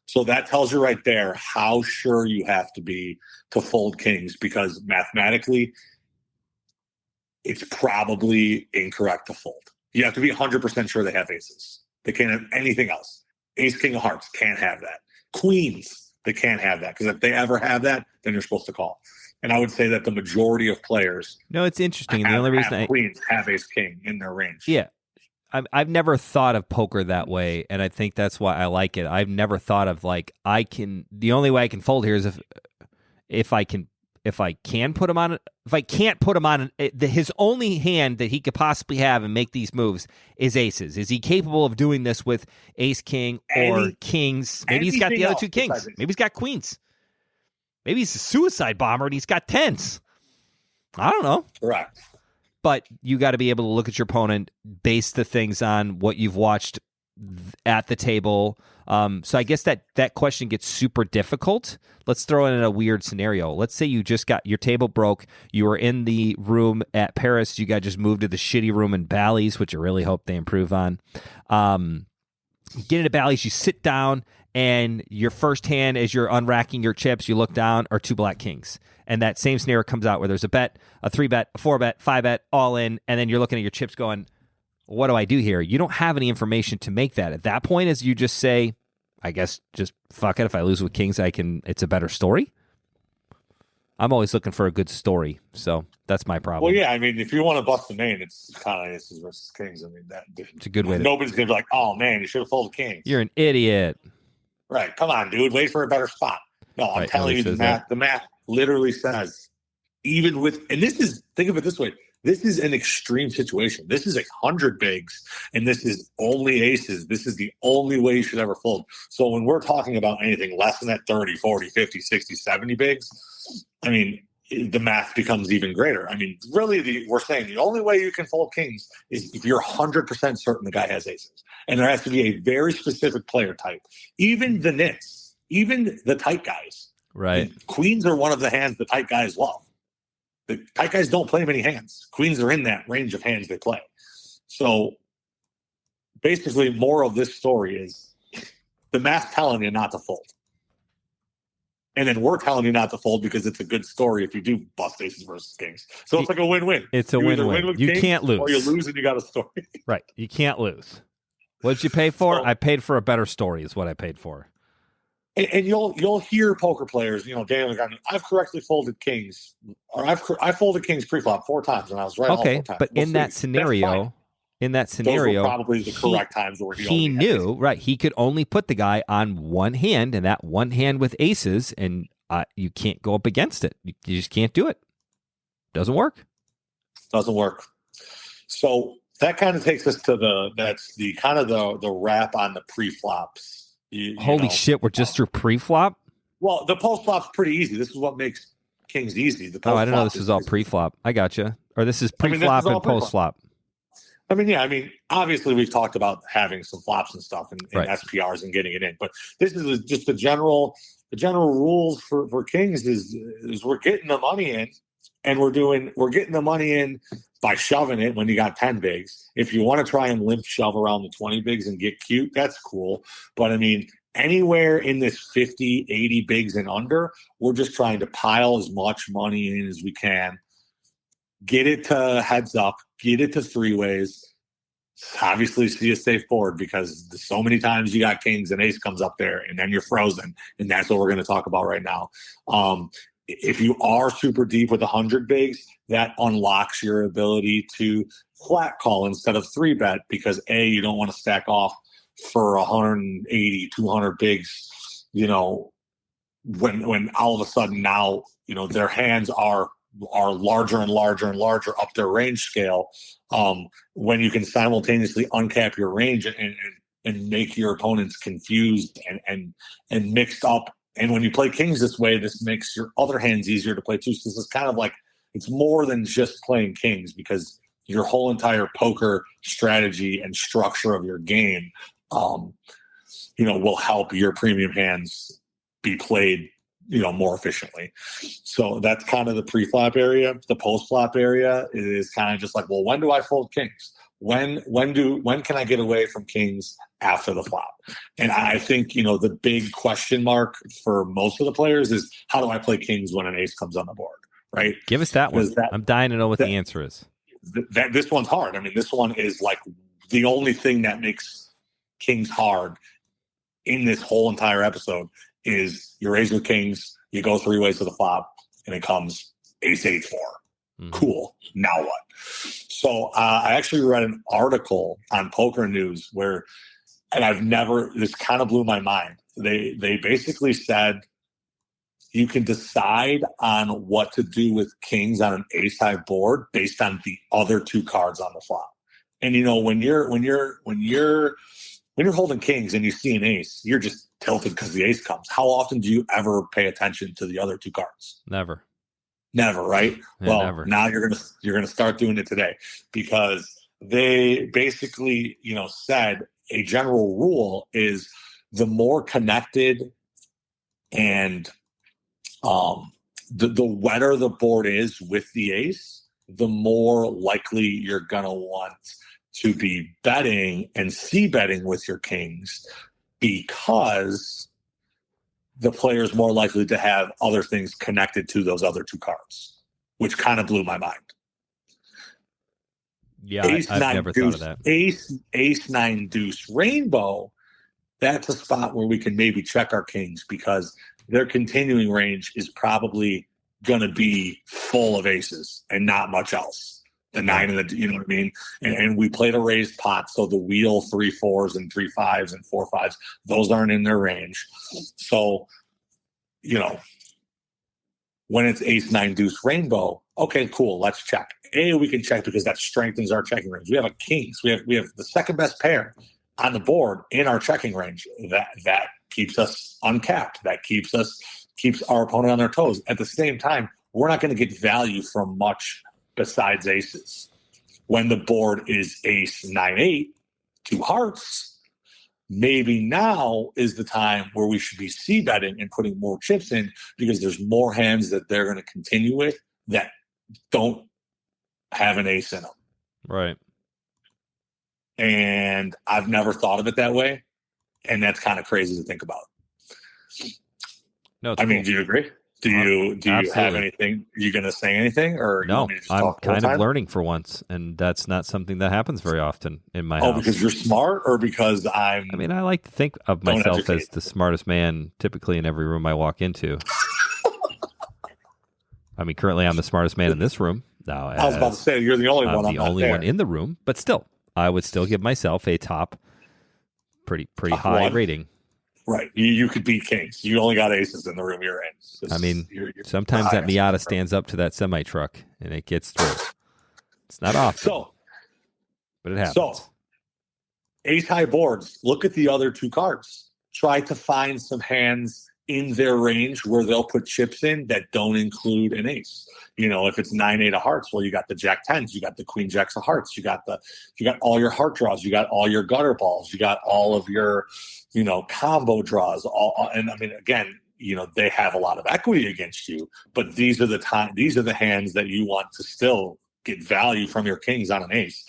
So that tells you right there how sure you have to be to fold kings, because mathematically, it's probably incorrect to fold. You have to be 100% sure they have aces. They can't have anything else. Ace, king of hearts, can't have that. Queens, they can't have that, because if they ever have that, then you're supposed to call. And I would say that the majority of players, no, it's interesting. The only reason queens have ace king in their range. Yeah, I've never thought of poker that way, and I think that's why I like it. I've never thought of the only way I can fold here is if I can't put him on his only hand that he could possibly have and make these moves is aces. Is he capable of doing this with ace king or kings? Maybe he's got the other 2 kings. Maybe he's got queens. Maybe he's a suicide bomber and he's got 10s. I don't know. Correct. But you got to be able to look at your opponent, base the things on what you've watched at the table So I guess that question gets super difficult. Let's throw in a weird scenario. Let's say you just got your table broke. You were in the room at Paris. You got just moved to the shitty room in Bally's, which I really hope they improve on. Get into Bally's, you sit down, and your first hand, as you're unracking your chips, you look down, are 2 black kings. And that same scenario comes out where there's a bet, a 3-bet, a 4-bet, 5-bet, all in, and then you're looking at your chips going, what do I do here? You don't have any information to make that. At that point, as you just say, I guess just fuck it. If I lose with kings, it's a better story. I'm always looking for a good story, so that's my problem. Well, yeah, I mean, if you want to bust the main, it's kind of aces versus kings. I mean, it's a good way. Nobody's gonna be like, "Oh man, you should have folded kings." You're an idiot. Right? Come on, dude. Wait for a better spot. No, I'm telling you, the math literally says, even with, and this is, think of it this way: this is an extreme situation. This is 100 bigs, and this is only aces. This is the only way you should ever fold. So when we're talking about anything less than that 30, 40, 50, 60, 70 bigs, I mean, the math becomes even greater. I mean, really, we're saying the only way you can fold kings is if you're 100% certain the guy has aces. And there has to be a very specific player type. Even the nits, even the tight guys. Right. Queens are one of the hands the tight guys love. The tight guys don't play many hands. Queens are in that range of hands they play. So basically, moral of this story is the math's telling you not to fold. And then we're telling you not to fold because it's a good story if you do bust aces versus kings. So it's like a win-win. It's a win-win. You can't lose. Or you lose and you got a story. Right. You can't lose. What did you pay for? So, I paid for a better story is what I paid for. And you'll hear poker players, Daniel, I've correctly folded kings. Or I folded kings pre-flop 4 times and I was right all 4 times. But in that scenario, those were probably the correct times where he knew, right? He could only put the guy on one hand, and that one hand with aces, and you can't go up against it. You just can't do it. Doesn't work. Doesn't work. So that kind of takes us to the wrap on the pre-flops. Holy shit! We're just through pre-flop. Well, the post-flop's pretty easy. This is what makes kings easy. The I didn't know this was all pre-flop. I gotcha. Or this is pre-flop and post-flop. Obviously we've talked about having some flops and stuff and SPRs and getting it in, but this is just the general rules for kings is we're getting the money in, and we're getting the money in by shoving it when you got 10 bigs. If you want to try and limp shove around the 20 bigs and get cute, that's cool. But I mean, anywhere in this 50, 80 bigs and under, we're just trying to pile as much money in as we can. Get it to heads up, get it to 3-ways. Obviously, see a safe board because so many times you got kings and ace comes up there and then you're frozen. And that's what we're going to talk about right now. If you are super deep with 100 bigs, that unlocks your ability to flat call instead of 3-bet because you don't want to stack off for 180, 200 bigs, when all of a sudden now, their hands are larger and larger and larger up their range scale, when you can simultaneously uncap your range and make your opponents confused and mixed up. And when you play kings this way, this makes your other hands easier to play too. So this is kind of like, it's more than just playing kings because your whole entire poker strategy and structure of your game, will help your premium hands be played more efficiently. So that's kind of the pre-flop area. The post-flop area is kind of just like, well, when do I fold kings? When can I get away from kings after the flop? And I think, the big question mark for most of the players is how do I play kings when an ace comes on the board, right? Give us that one. I'm dying to know what the answer is. This one's hard. I mean, this one is like the only thing that makes kings hard in this whole entire episode is you raise with kings, you go 3-ways to the flop, and it comes ace 8-4. Mm-hmm. Cool. Now what? So I actually read an article on Poker News this kind of blew my mind. They basically said you can decide on what to do with kings on an ace-high board based on the other 2 cards on the flop. And when you're holding kings and you see an ace, you're just tilted because the ace comes. How often do you ever pay attention to the other 2 cards? Never, right? Yeah, well, never. Now you're gonna start doing it today because they basically, said a general rule is the more connected and the wetter the board is with the ace, the more likely you're going to want to be betting and c-betting with your kings, because the player is more likely to have other things connected to those other two cards, which kind of blew my mind. Yeah, I've never thought of that. Ace, nine, deuce, rainbow, that's a spot where we can maybe check our kings, because their continuing range is probably going to be full of aces and not much else. The nine and the, you know what I mean? And we played a raised pot, so the wheel 3 4s and 3 5s and 4 5s, those aren't in their range. So, you know, when it's ace, nine, deuce, rainbow, okay, cool, let's check. We can check because that strengthens our checking range. We have a kings. We have the second best pair on the board in our checking range. That keeps us uncapped. That keeps our opponent on their toes. At the same time, we're not going to get value from much besides aces. When the board is ace, 9, 8, 2 hearts, maybe now is the time where we should be c-betting and putting more chips in, because there's more hands that they're going to continue with that don't have an ace in them. Right. And I've never thought of it that way. And that's kind of crazy to think about. No, I mean, do you agree? Do you have anything? Are you going to say anything, or no? I'm kind of learning for once, and that's not something that happens very often in my house. Oh, because you're smart, or because I mean, I like to think of myself as the smartest man, typically in every room I walk into. I mean, currently I'm the smartest man in this room. Now, I was about to say you're the only one. I'm the only one in the room, but still, I would still give myself a top, pretty high rating. Right. You could beat kings. You only got aces in the room you're in. I mean, sometimes that Miata stands up to that semi-truck and it gets through. It's not often, but it happens. So, ace high boards, look at the other two cards. Try to find some hands in their range where they'll put chips in that don't include an ace. You know, if it's 9, 8 of hearts, well, you got the jack tens, you got the queen jacks of hearts, you got all your heart draws, you got all your gutter balls, you got all of your, you know, combo draws. And I mean, again, you know, they have a lot of equity against you, but these are the hands that you want to still get value from your kings on an ace.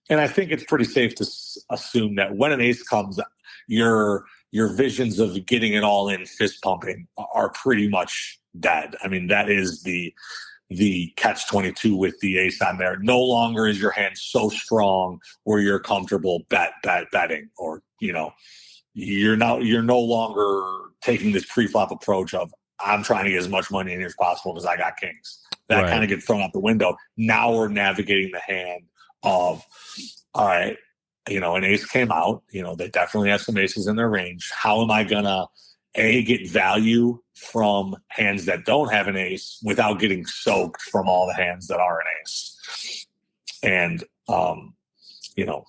And I think it's pretty safe to assume that when an ace comes, your visions of getting it all in fist pumping are pretty much dead. I mean, that is the catch-22 with the ace on there. No longer is your hand so strong where you're comfortable betting, or, you know, you're no longer taking this pre-flop approach of, I'm trying to get as much money in here as possible because I got kings. That kind of gets thrown out the window. Now we're navigating the hand of, all right, you know, an ace came out, you know, they definitely have some aces in their range. How am I gonna get value from hands that don't have an ace without getting soaked from all the hands that are an ace? And you know,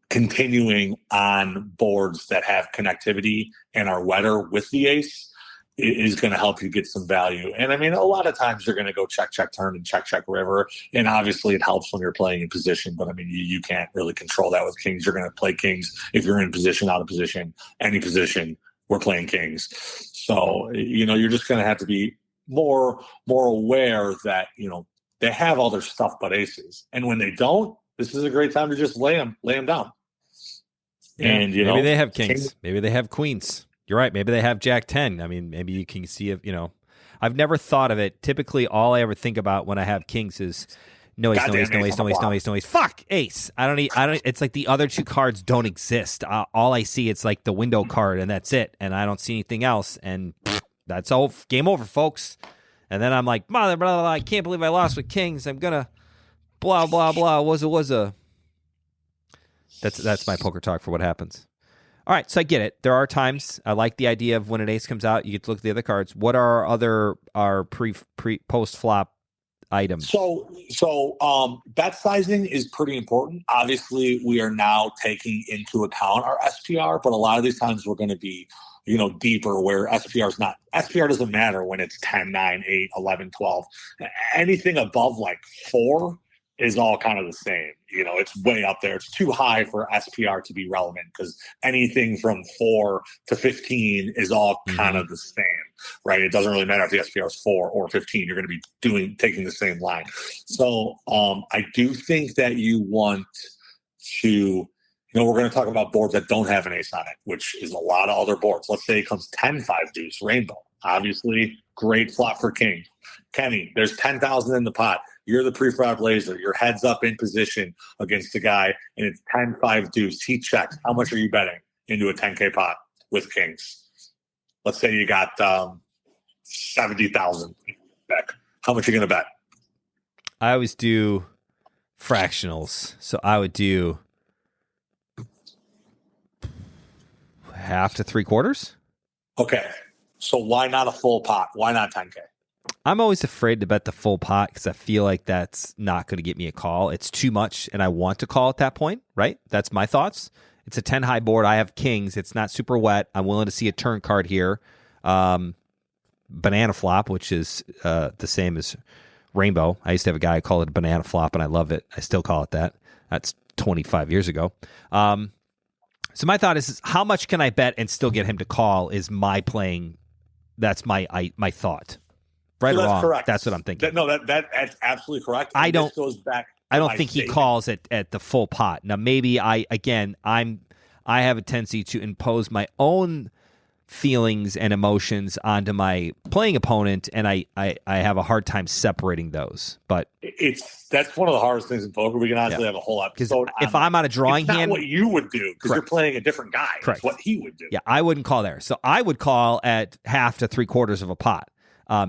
continuing on boards that have connectivity and are wetter with the ace is going to help you get some value. And I mean, a lot of times you're going to go check, check, turn, and check, check, river. And obviously it helps when you're playing in position, but I mean, you can't really control that with kings. You're going to play kings if you're in position, out of position, any position, we're playing kings. So, you know, you're just going to have to be more aware that, you know, they have all their stuff but aces. And when they don't, this is a great time to just lay them down. Yeah. And, you know, maybe they have kings. Maybe they have queens. You're right. Maybe they have Jack 10. I mean, maybe you can see if, you know, I've never thought of it. Typically, all I ever think about when I have kings is no ace, no ace, no ace, no ace, no ace, no ace. Fuck, ace. I don't. It's like the other two cards don't exist. All I see, it's like the window card, and that's it. And I don't see anything else. And that's all. Game over, folks. And then I'm like, mother, blah, blah, blah, I can't believe I lost with kings. I'm gonna blah blah blah. Was a. That's my poker talk for what happens. All right, so I get it. There are times I like the idea of when an ace comes out, you get to look at the other cards. What are our post flop items? So bet sizing is pretty important. Obviously, we are now taking into account our SPR, but a lot of these times we're going to be, you know, deeper where SPR doesn't matter when it's 10, 9, 8, 11, 12. Anything above like 4 is all kind of the same. It's way up there. It's too high for SPR to be relevant because anything from 4 to 15 is all kind of the same, right? It doesn't really matter if the SPR is 4 or 15. You're going to be taking the same line. So I do think that you want to, we're going to talk about boards that don't have an ace on it, which is a lot of other boards. Let's say it comes 10-5 deuce rainbow. Obviously, great flop for king. Kenny, there's 10,000 in the pot. You're the preflop laser. Your head's up in position against the guy, and it's 10-5 deuce. He checks. How much are you betting into a 10K pot with kings? Let's say you got 70,000 back. How much are you going to bet? I always do fractionals. So I would do half to 3/4. Okay. So why not a full pot? Why not 10K? I'm always afraid to bet the full pot because I feel like that's not going to get me a call. It's too much, and I want to call at that point, right? That's my thoughts. It's a 10 high board. I have kings. It's not super wet. I'm willing to see a turn card here. Banana flop, which is the same as rainbow. I used to have a guy call it a banana flop, and I love it. I still call it that. That's 25 years ago. So my thought is how much can I bet and still get him to call is my playing. That's my thought. Right or wrong? Correct. That's what I'm thinking. That's absolutely correct. I don't think he calls at the full pot. Now maybe I have a tendency to impose my own feelings and emotions onto my playing opponent, and I have a hard time separating those. But that's one of the hardest things in poker. We can honestly have a whole episode. If I'm on a drawing hand, what you would do because you're playing a different guy. Correct. It's what he would do. Yeah, I wouldn't call there. So I would call at half to 3/4 of a pot.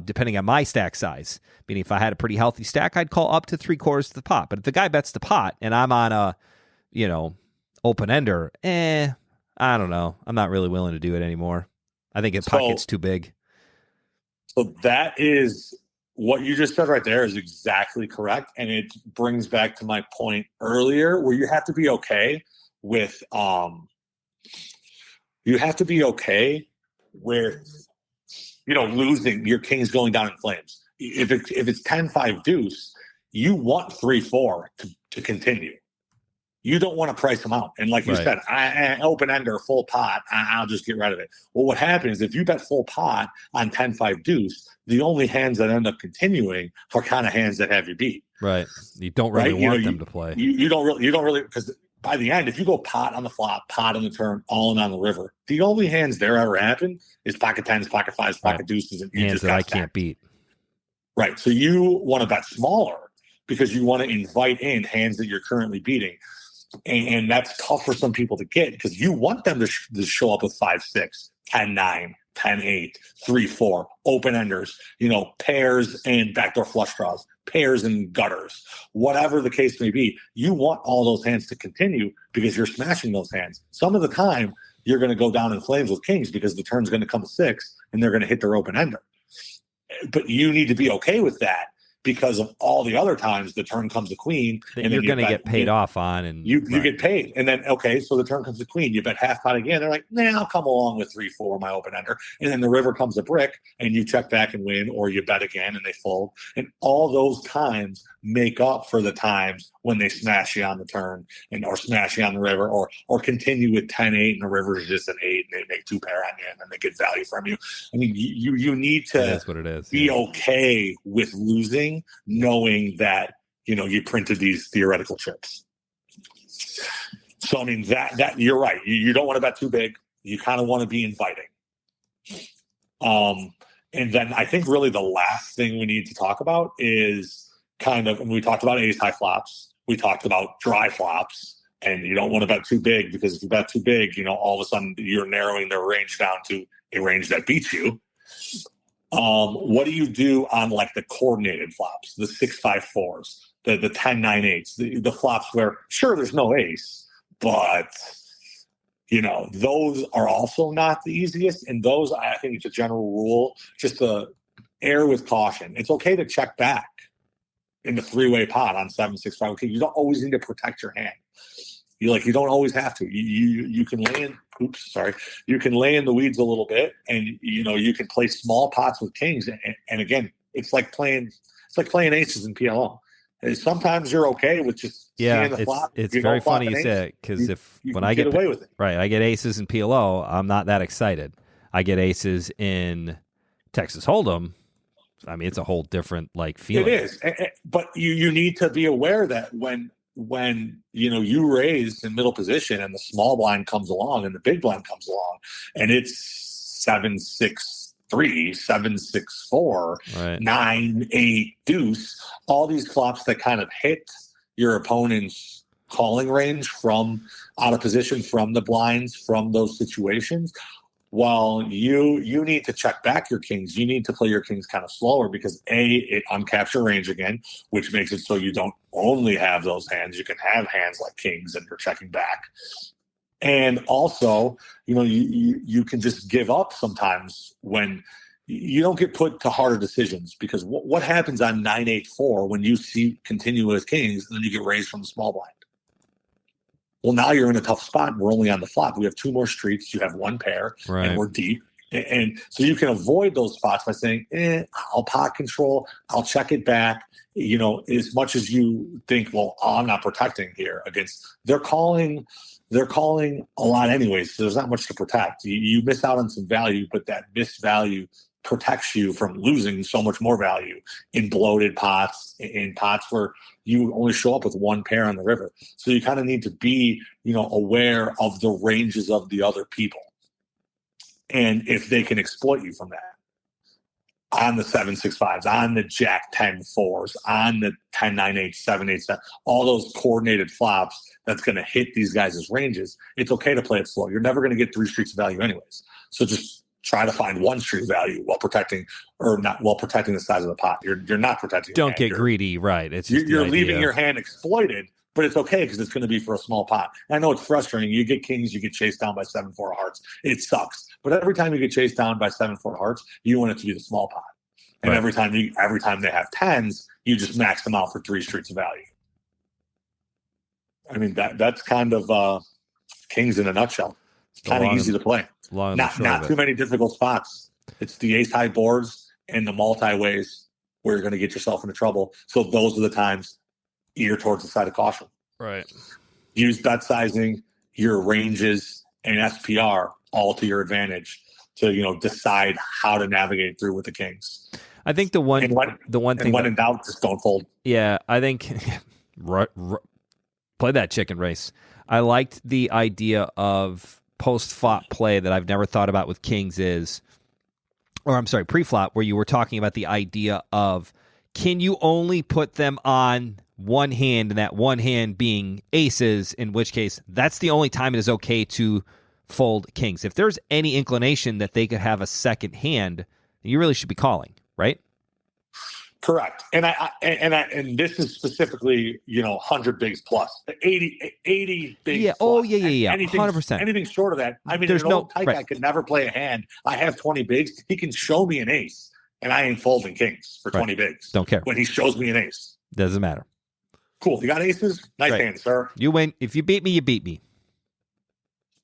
Depending on my stack size. Meaning if I had a pretty healthy stack, I'd call up to 3/4 of the pot. But if the guy bets the pot and I'm on a, open ender, I don't know. I'm not really willing to do it anymore. I think pocket's too big. So that is what you just said right there is exactly correct. And it brings back to my point earlier where you have to be okay with losing your kings going down in flames. If it's 10-5 deuce, you want 3-4 to continue. You don't want to price them out. And like you said, I open ender, full pot, I'll just get rid of it. Well, what happens if you bet full pot on 10-5 deuce, the only hands that end up continuing are kind of hands that have you beat. Right. You don't really want them to play. You don't really, because by the end, if you go pot on the flop, pot on the turn, all in on the river, the only hands there ever happen is pocket tens, pocket fives, pocket deuces, and hands that I can't beat. Right. So you want to bet smaller because you want to invite in hands that you're currently beating. And that's tough for some people to get because you want them to show up with 5-6, 10-9, 10-8, 3-4, open enders, pairs and backdoor flush draws, pairs and gutters, whatever the case may be. You want all those hands to continue because you're smashing those hands. Some of the time you're going to go down in flames with kings because the turn's going to come to 6 and they're going to hit their open ender. But you need to be okay with that because of all the other times the turn comes to queen. And you're going to get paid off on. And you get paid. And then, okay, so the turn comes to queen. You bet half pot again. They're like, nah, I'll come along with 3-4, my open ender. And then the river comes to brick and you check back and win, or you bet again and they fold. And all those times make up for the times when they smash you on the turn or smash you on the river or continue with 10-8 and the river is just an 8 and they make 2 pair on you and then they get value from you. I mean, you need to that's what it is. Be okay with losing, knowing that, you printed these theoretical chips. So, I mean, that you're right. You don't want to bet too big. You kind of want to be inviting. And then I think really the last thing we need to talk about is and we talked about ace high flops. We talked about dry flops, and you don't want to bet too big because if you bet too big, all of a sudden you're narrowing their range down to a range that beats you. What do you do on like the coordinated flops, the 6-5-4s, the 10-9-8s, the flops where sure there's no ace, but those are also not the easiest. And those, I think it's a general rule, just to err with caution. It's okay to check back in the 3-way pot on 7-6-5. Okay, you don't always need to protect your hand. You don't always have to. You can lay in. You can lay in the weeds a little bit, and you can play small pots with kings. And again, it's like playing aces in PLO. Sometimes you're okay with just seeing the flop. It's very funny you say it, because when I get away with it, right, I get aces in PLO, I'm not that excited. I get aces in Texas Hold'em. I mean, it's a whole different feeling. It is, but you need to be aware that when you raise in middle position and the small blind comes along and the big blind comes along, and it's 7-6-3, 7-6-4, right. 9-8 deuce, all these flops that kind of hit your opponent's calling range from out of position, from the blinds, from those situations. Well, you need to check back your kings. You need to play your kings kind of slower because it uncapture range again, which makes it so you don't only have those hands. You can have hands like kings and you're checking back. And also, you can just give up sometimes when you don't get put to harder decisions, because what happens on 9-8-4 when you see continuous kings and then you get raised from the small blind? Well, now you're in a tough spot. We're only on the flop. We have 2 more streets. You have 1 pair, right. And we're deep. And so you can avoid those spots by saying, I'll pot control. I'll check it back. As much as you think, well, I'm not protecting here against. They're calling a lot anyways. So there's not much to protect. You miss out on some value, but that missed value protects you from losing so much more value in bloated pots, in pots where you only show up with 1 pair on the river. So you kind of need to be, aware of the ranges of the other people. And if they can exploit you from that on the 7-6-5s, on the Jack 10-4s, on the 10-9-8, 7-8, all those coordinated flops that's going to hit these guys' ranges, it's okay to play it slow. You're never going to get 3 streets of value anyways. So just try to find 1 street of value while protecting the size of the pot. You're not protecting. Don't get greedy, right? It's you're leaving your hand exploited, but it's okay because it's going to be for a small pot. And I know it's frustrating. You get kings, you get chased down by 7-4 hearts. It sucks. But every time you get chased down by 7-4 hearts, you want it to be the small pot. And right. every time they have 10s, you just max them out for 3 streets of value. I mean that's kind of kings in a nutshell. It's kind of easy to play. Not too many difficult spots. It's the ace high boards and the multi-ways where you're going to get yourself into trouble. So those are the times ear towards the side of caution. Right. Use bet sizing, your ranges, and SPR all to your advantage to decide how to navigate through with the kings. I think the one thing when in doubt, just don't fold. Yeah, I think play that chicken race. I liked the idea of post-flop play that I've never thought about with kings pre-flop, where you were talking about the idea of, can you only put them on one hand, and that one hand being aces, in which case that's the only time it is okay to fold kings. If there's any inclination that they could have a second hand, you really should be calling, right? Correct. And and this is specifically, 100 bigs plus, 80 bigs. Yeah. Plus. Oh, yeah. 100%. Anything short of that. I mean, there's no type guy could never play a hand. I have 20 bigs. He can show me an ace, and I ain't folding kings for 20 bigs. Don't care. When he shows me an ace. Doesn't matter. Cool. You got aces? Nice hand, sir. You win. If you beat me, you beat me.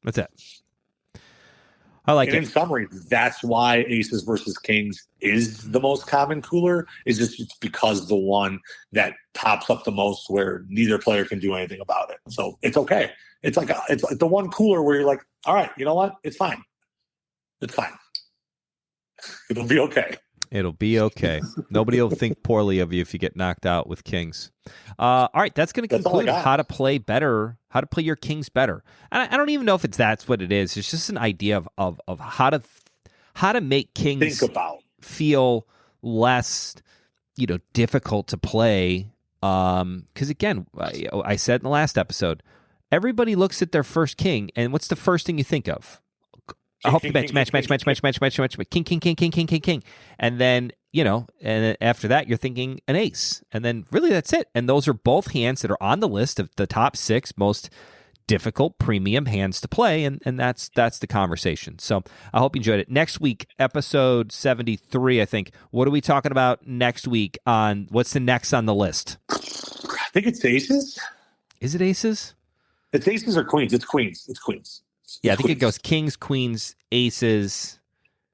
That's it. I like it. In summary, that's why aces versus kings is the most common cooler. It's because the one that pops up the most, where neither player can do anything about it. So it's okay. It's like the one cooler where you're like, all right, you know what? It's fine. It's fine. It'll be okay. It'll be okay. Nobody will think poorly of you if you get knocked out with kings. All right, that's going to conclude how to play better, how to play your kings better. And I don't even know if that's what it is. It's just an idea of how to make kings feel less, difficult to play. Because again, I said in the last episode, everybody looks at their first king, and what's the first thing you think of? I hope you match, king. And then, and after that, you're thinking an ace. And then really that's it. And those are both hands that are on the list of the top 6 most difficult premium hands to play. And that's the conversation. So I hope you enjoyed it. Next week, episode 73, I think. What are we talking about next week on what's the next on the list? I think it's aces. Is it aces? It's aces or queens. It's queens. Yeah, I think it goes kings, queens, aces.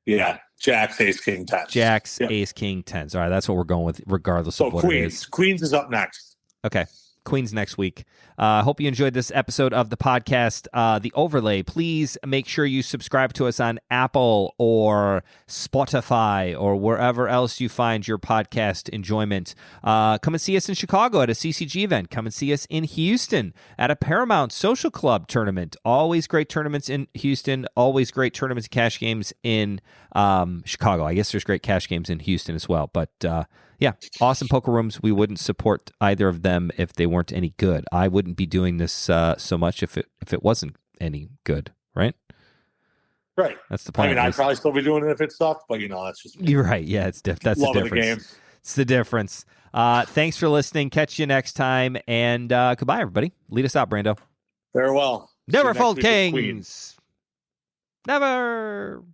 Yeah. Jacks, ace, king, tens. Jacks, ace, king, tens. All right, that's what we're going with, regardless of what it is. Queens is up next. Okay. Queens next week. Hope you enjoyed this episode of the podcast, The Overlay. Please make sure you subscribe to us on Apple or Spotify or wherever else you find your podcast enjoyment. Come and see us in Chicago at a CCG event. Come and see us in Houston at a Paramount Social Club tournament. Always great tournaments in Houston. Always great tournaments, cash games in Chicago. I guess there's great cash games in Houston as well. But yeah, awesome poker rooms. We wouldn't support either of them if they weren't any good. I wouldn't be doing this so much if it wasn't any good, right? Right. That's the point. I mean, I'd probably still be doing it if it sucked, but that's just me. You're right. Yeah, that's the difference. The game. It's the difference. Thanks for listening. Catch you next time, and goodbye, everybody. Lead us out, Brando. Farewell. Never fold kings. Never.